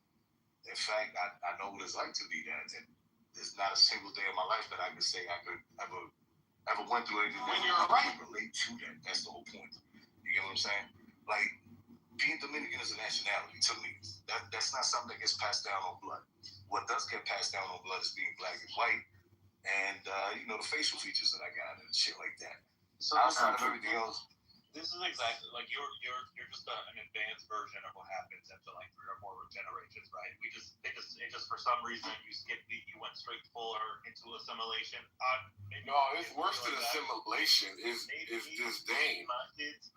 in fact I know what it's like to be that. And there's not a single day in my life that I could say I could ever went through anything. When you're right, relate to that. That's the whole point. You get what I'm saying? Like, being Dominican is a nationality to me. That's not something that gets passed down on blood. What does get passed down on blood is being black and white, and the facial features that I got and shit like that. So outside of everything else, this is exactly like you're just an advanced version of what happens after like 3 or 4 generations, right? It just for some reason you went straight fuller into assimilation. No, it's worse than assimilation. It's disdain.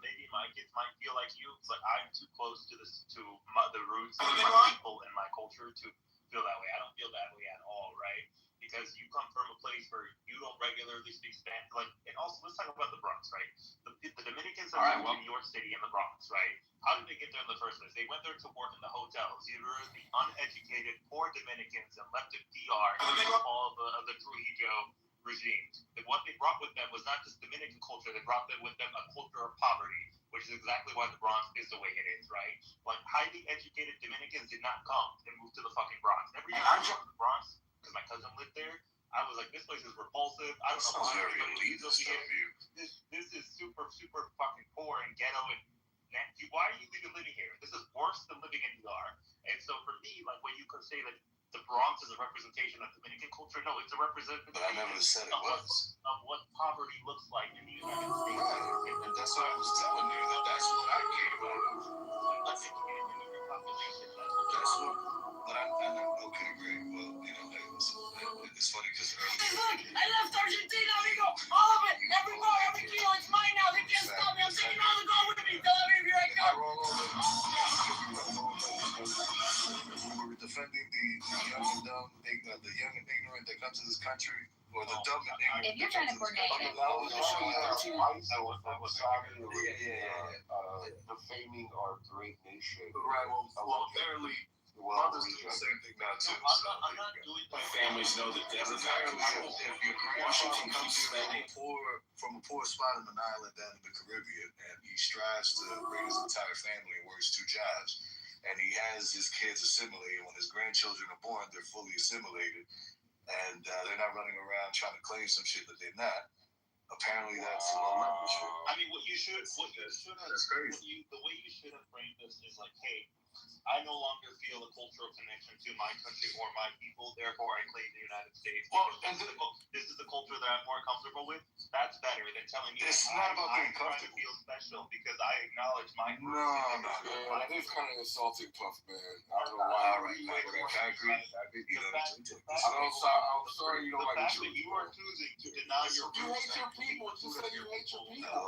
Maybe my kids might feel like you. It's like I'm too close to the roots of my people and my culture to feel that way. I don't feel that way at all, right? Because you come from a place where you don't regularly speak Spanish. And also, let's talk about the Bronx, right? The Dominicans are in New York City and the Bronx, right? How did they get there in the first place? They went there to work in the hotels. They were the uneducated, poor Dominicans and left in DR all of the Trujillo regime. And what they brought with them was not just Dominican culture. They brought with them a culture of poverty, which is exactly why the Bronx is the way it is, right? Like, highly educated Dominicans did not come and move to the fucking Bronx. Every time I went to the Bronx, because my cousin lived there, I was like, this place is repulsive. I don't know why everybody lives over here. This is super, super fucking poor and ghetto. And why are you even living here? This is worse than living in DR. And so for me, like, when you could say that the Bronx is a representation of Dominican culture, no, it's a representation but I never said it was. Of what poverty looks like in the United States. And that's what I was telling you. That's what I came out of. Let's educate immigrant population. That's what. But I never. Okay, great. Well, it's funny because Look, I left Argentina, amigo. All of it. Every bar, every kilo. It's mine now. They can't stop me. I'm taking all the gold with me. Don't let me be right now. We were defending the young and dumb, the young and ignorant that come to this country, or the dumb and ignorant. If you're trying to coordinate defaming our great nation. Right. Well, apparently. Mothers do the same thing now too. I'm not doing that. Families know that debt is out of control. If your grandfather comes from a poor spot in an island down in the Caribbean, and he strives to raise his entire family and works 2 jobs, and he has his kids assimilated. When his grandchildren are born, they're fully assimilated, and they're not running around trying to claim some shit that they're not. Apparently, that's low leverage. I mean, the way you should have framed this is like, hey, I no longer feel a cultural connection to my country or my people. Therefore, I claim the United States. Well, this is the culture that I'm more comfortable with. That's better than telling me it's not about being I'm trying to feel special because I acknowledge my group. No, that is kind of insulting, Puff, man. I don't know why. I agree. I'm sorry you don't like the fact that you are choosing to deny your You hate your people. Just say you hate your people,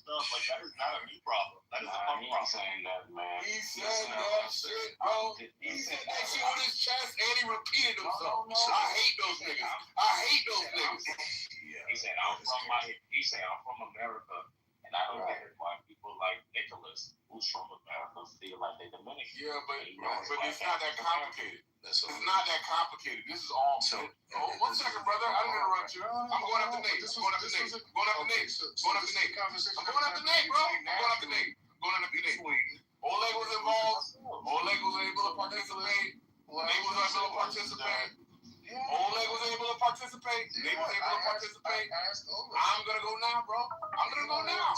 stuff like that is not a me problem. That is a punk problem. Saying that, man. He said that shit, bro. He said that shit with his chest and he repeated himself. I hate those niggas. I hate those niggas. He said, I'm from America, and I don't get why people like Nicholas, who's from America, feel like they're Dominican. Yeah, but it's not that complicated. It's not that complicated. This is all. One second, brother. I didn't interrupt you. I'm going up the Nate. I'm going up the Nate. Going up the Nate. Going up the Nate. I'm going up the Nate, bro. I'm going up the Nate. Going up the Nate. Oleg was involved. Oleg was able to participate. Nate was able to participate. Oleg was able to participate. Nate was able to participate. I'm gonna go now, bro. I'm gonna go now,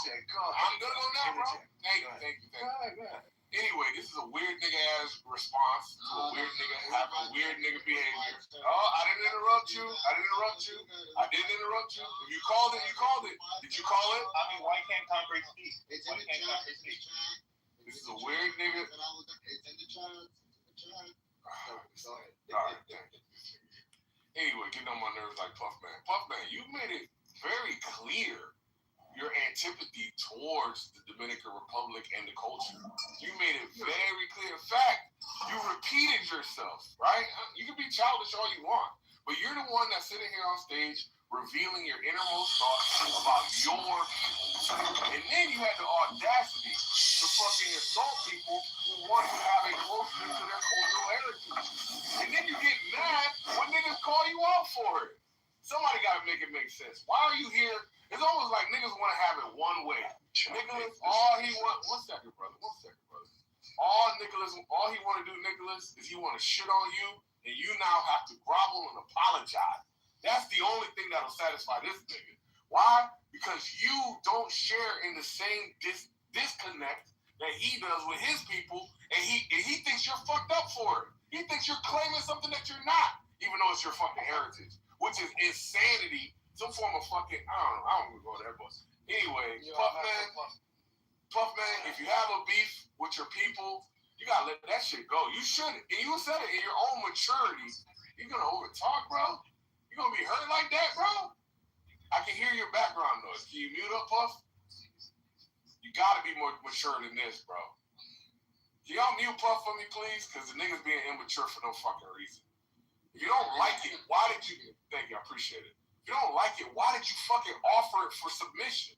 bro. Thank you. Anyway, this is a weird nigga ass response to a weird nigga having weird nigga behavior. Oh, I didn't interrupt you. I didn't interrupt you. If you called it, you called it. Did you call it? I mean, why can't Congress speak? Why can't Congress speak? This is a weird nigga. Alright, anyway, getting on my nerves like Puff Man. Puff Man, you made it very clear your antipathy towards the Dominican Republic and the culture. You made it very clear. In fact, you repeated yourself, right? You can be childish all you want, but you're the one that's sitting here on stage revealing your innermost thoughts about your people. And then you had the audacity to fucking insult people who want to have a closeness to their cultural heritage. And then you get mad when niggas call you out for it. Somebody gotta make it make sense. Why are you here? It's almost like niggas want to have it one way. Nicholas, all he want. One second, brother. All he want to do, Nicholas, is he want to shit on you, and you now have to grovel and apologize. That's the only thing that'll satisfy this nigga. Why? Because you don't share in the same disconnect that he does with his people, and he thinks you're fucked up for it. He thinks you're claiming something that you're not, even though it's your fucking heritage, which is insanity. Some form of fucking, I don't go there, but anyway, Puff Man, if you have a beef with your people, you gotta let that shit go. You shouldn't. And you said it in your own maturity. You're gonna over talk, bro? You're gonna be hurt like that, bro? I can hear your background noise. Can you mute up, Puff? You gotta be more mature than this, bro. Can y'all mute Puff for me, please? Because the nigga's being immature for no fucking reason. If you don't like it, why did you... Thank you, I appreciate it. If you don't like it, why did you fucking offer it for submission?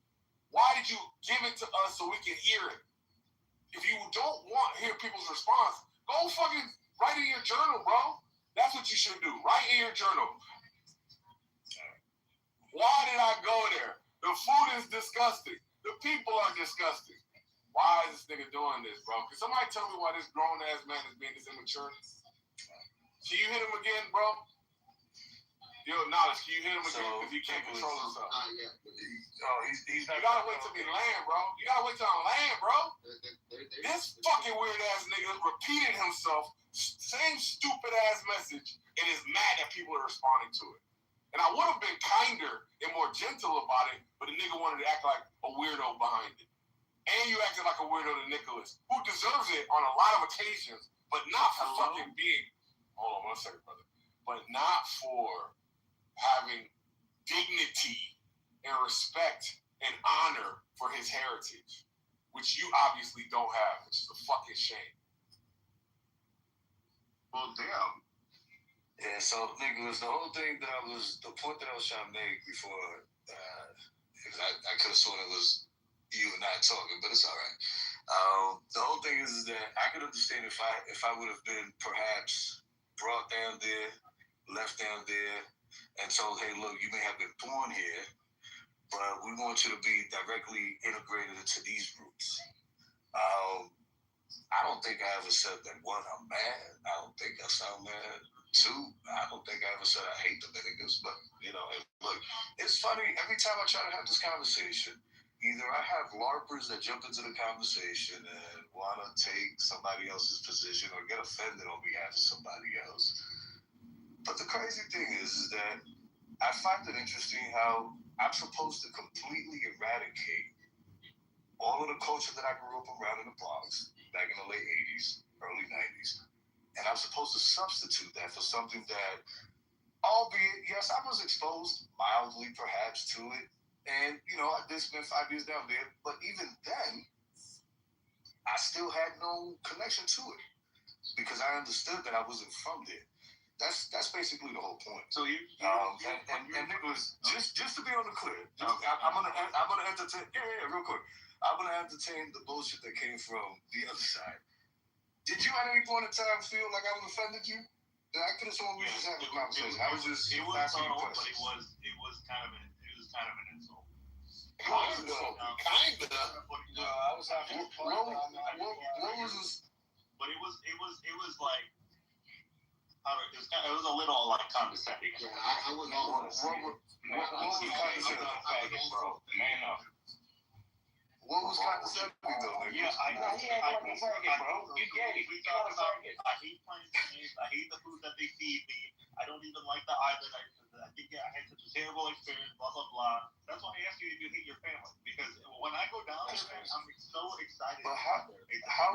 Why did you give it to us so we can hear it? If you don't want to hear people's response, go fucking write in your journal, bro. That's what you should do. Write in your journal. Why did I go there? The food is disgusting. The people are disgusting. Why is this nigga doing this, bro? Can somebody tell me why this grown-ass man is being this immature? Can you hit him again, bro? Yo, Knowledge, can you hit him again? Because he can't control himself. He's you gotta wait till we land, bro. You gotta wait till I land, bro. This fucking weird-ass nigga repeated himself, same stupid-ass message, and is mad that people are responding to it. And I would have been kinder and more gentle about it, but the nigga wanted to act like a weirdo behind it. And you acted like a weirdo to Nicholas, who deserves it on a lot of occasions, but not for fucking being... Hold on one second, brother. But not for having dignity and respect and honor for his heritage, which you obviously don't have, which is a fucking shame. Well, damn. Yeah, so Nicholas, the point that I was trying to make before, because I could have sworn it was you and I talking, but it's all right. The whole thing is that I could understand if I would have been perhaps brought down there, left down there, and told, hey, look, you may have been born here, but we want you to be directly integrated into these roots. I don't think I ever said that, one, I'm mad. I don't think I sound mad. Two, I don't think I ever said I hate Dominicans, but, you know, look, it's funny. Every time I try to have this conversation, either I have LARPers that jump into the conversation and want to take somebody else's position or get offended on behalf of somebody else. But the crazy thing is that I find it interesting how I'm supposed to completely eradicate all of the culture that I grew up around in the Bronx back in the late 80s, early 90s. And I'm supposed to substitute that for something that, albeit, yes, I was exposed mildly perhaps to it. And, you know, I did spend 5 years down there. But even then, I still had no connection to it because I understood that I wasn't from there. That's basically the whole point. So and Nicholas, just to be on the clear, I'm gonna entertain. Yeah, real quick. I'm gonna entertain the bullshit that came from the other side. Did you at any point in time feel like I was offended you? That I could have sworn we just having a conversation. I was just asking you questions. But it was kind of an insult. Kinda. I was having what was this? But it was like. It was a little like condescending. Yeah, I wouldn't want to see it. What was condescending, bro? Man up. What was condescending though? Yeah, I know. You gay. We talked about. I hate playing games. I hate the food that they feed me. I don't even like the island. I think I had such a terrible experience. Blah blah blah. That's why I asked you if you hate your family because when I go down there, man, I'm so excited. But how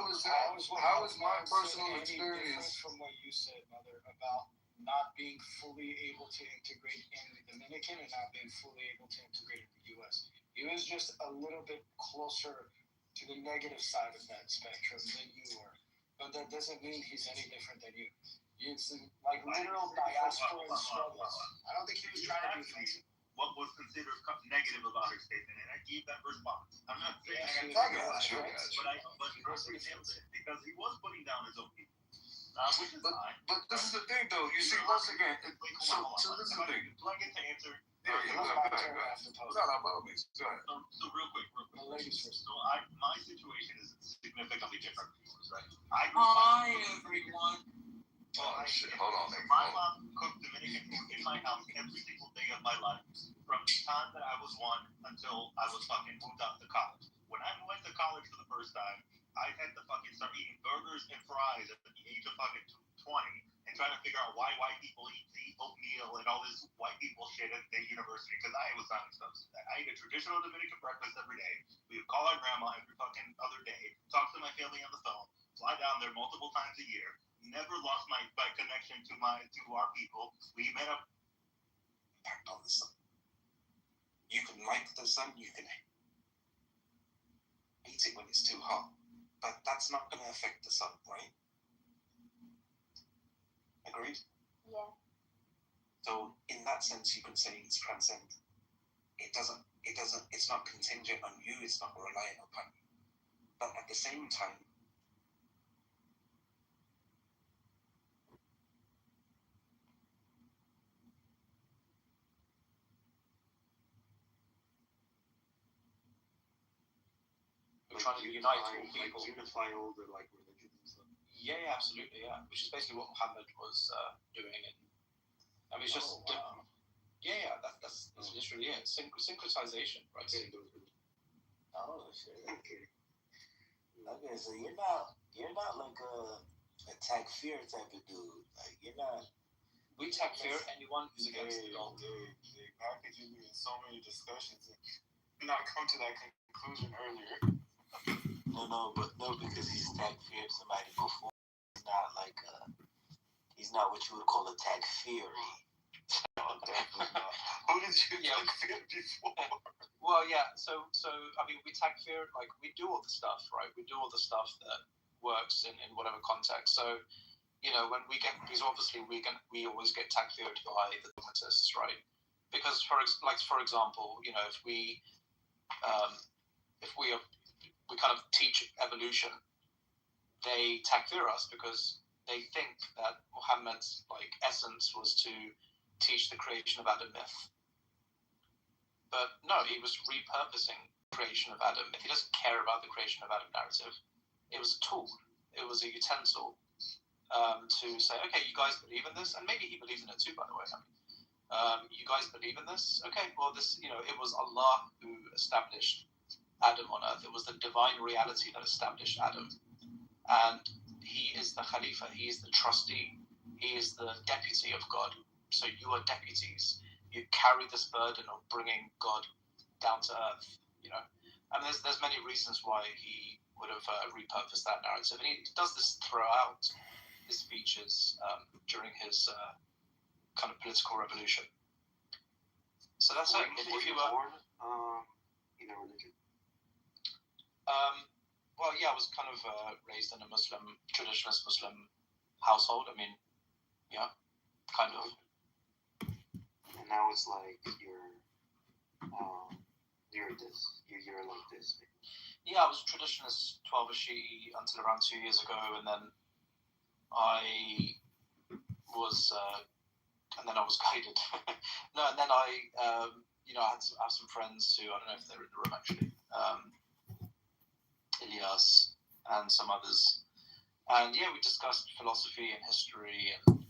is that? How is my personal experience from what you said, Mother, about not being fully able to integrate in the Dominican and not being fully able to integrate in the U.S.? He was just a little bit closer to the negative side of that spectrum than you were. But that doesn't mean he's any different than you. It's like literal diaspora and struggles. I don't think he was trying to be offensive. What was considered negative about her statement, and I gave that response. I'm not saying I got you. But because he was putting down his own people. Which is fine. But this is the thing, though. You see, once again, so this is the thing. Do I get to answer? Yeah, go ahead. So real quick. So my situation is significantly different from yours, right? Hi, everyone. Oh, shit. Hold on, man. My mom cooked Dominican food in my house every single day of my life from the time that I was 1 until I was fucking moved out to college. When I went to college for the first time, I had to fucking start eating burgers and fries at the age of fucking 20 and trying to figure out why white people eat oatmeal and all this white people shit at the university because I was not exposed to that. I ate a traditional Dominican breakfast every day. We would call our grandma every fucking other day, talk to my family on the phone, fly down there multiple times a year. Never lost my connection to our people. We met up. Impact on the sun. You can like the sun. You can hate it when it's too hot, but that's not going to affect the sun, right? Agreed? Yeah. So in that sense, you can say it's transcendent. It's not contingent on you. It's not reliant upon you. But at the same time, we're trying to unite all people. Unify all the religions and stuff. Yeah, absolutely, yeah. Which is basically what Muhammad was doing. And I mean, it's just that's literally it. Syncretization, right? Oh shit. Okay, so you're not like a takfir type of dude. Like you're not. We takfir anyone who's against the law. How could you be in so many discussions and not come to that conclusion earlier? No, because he's takfir somebody before. He's not like he's not what you would call a takfiri. Who did you takfir before? Well, yeah. So I mean, we takfir, like we do all the stuff, right? We do all the stuff that works in whatever context. So, you know, when we get, because obviously we always get takfired by the dogmatists, right? Because for example, you know, if we kind of teach evolution, they takfir us because they think that Muhammad's like essence was to teach the creation of Adam myth. But no, he was repurposing the creation of Adam myth. He doesn't care about the creation of Adam narrative. It was a tool. It was a utensil to say, okay, you guys believe in this, and maybe he believes in it too, by the way. I mean, you guys believe in this? Okay, well, this, you know, it was Allah who established Adam on earth. It was the divine reality that established Adam. And he is the Khalifa, he is the trustee, he is the deputy of God. So you are deputies. You carry this burden of bringing God down to earth, you know. And there's many reasons why he would have repurposed that narrative. And he does this throughout his speeches during his kind of political revolution. So that's it. If you were born in a religion? Well, yeah, I was kind of raised in a traditionalist Muslim household. I mean, yeah, kind of. And now it's like you're like this. Yeah, I was a traditionalist 12 Shi'i until around 2 years ago, and then I was guided. No, and then I had some friends who, I don't know if they're in the room actually, Ilyas and some others, and yeah, we discussed philosophy and history and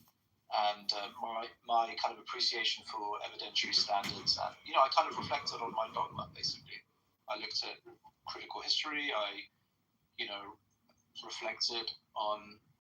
my kind of appreciation for evidentiary standards, and I kind of reflected on my dogma basically. I looked at critical history. I reflected on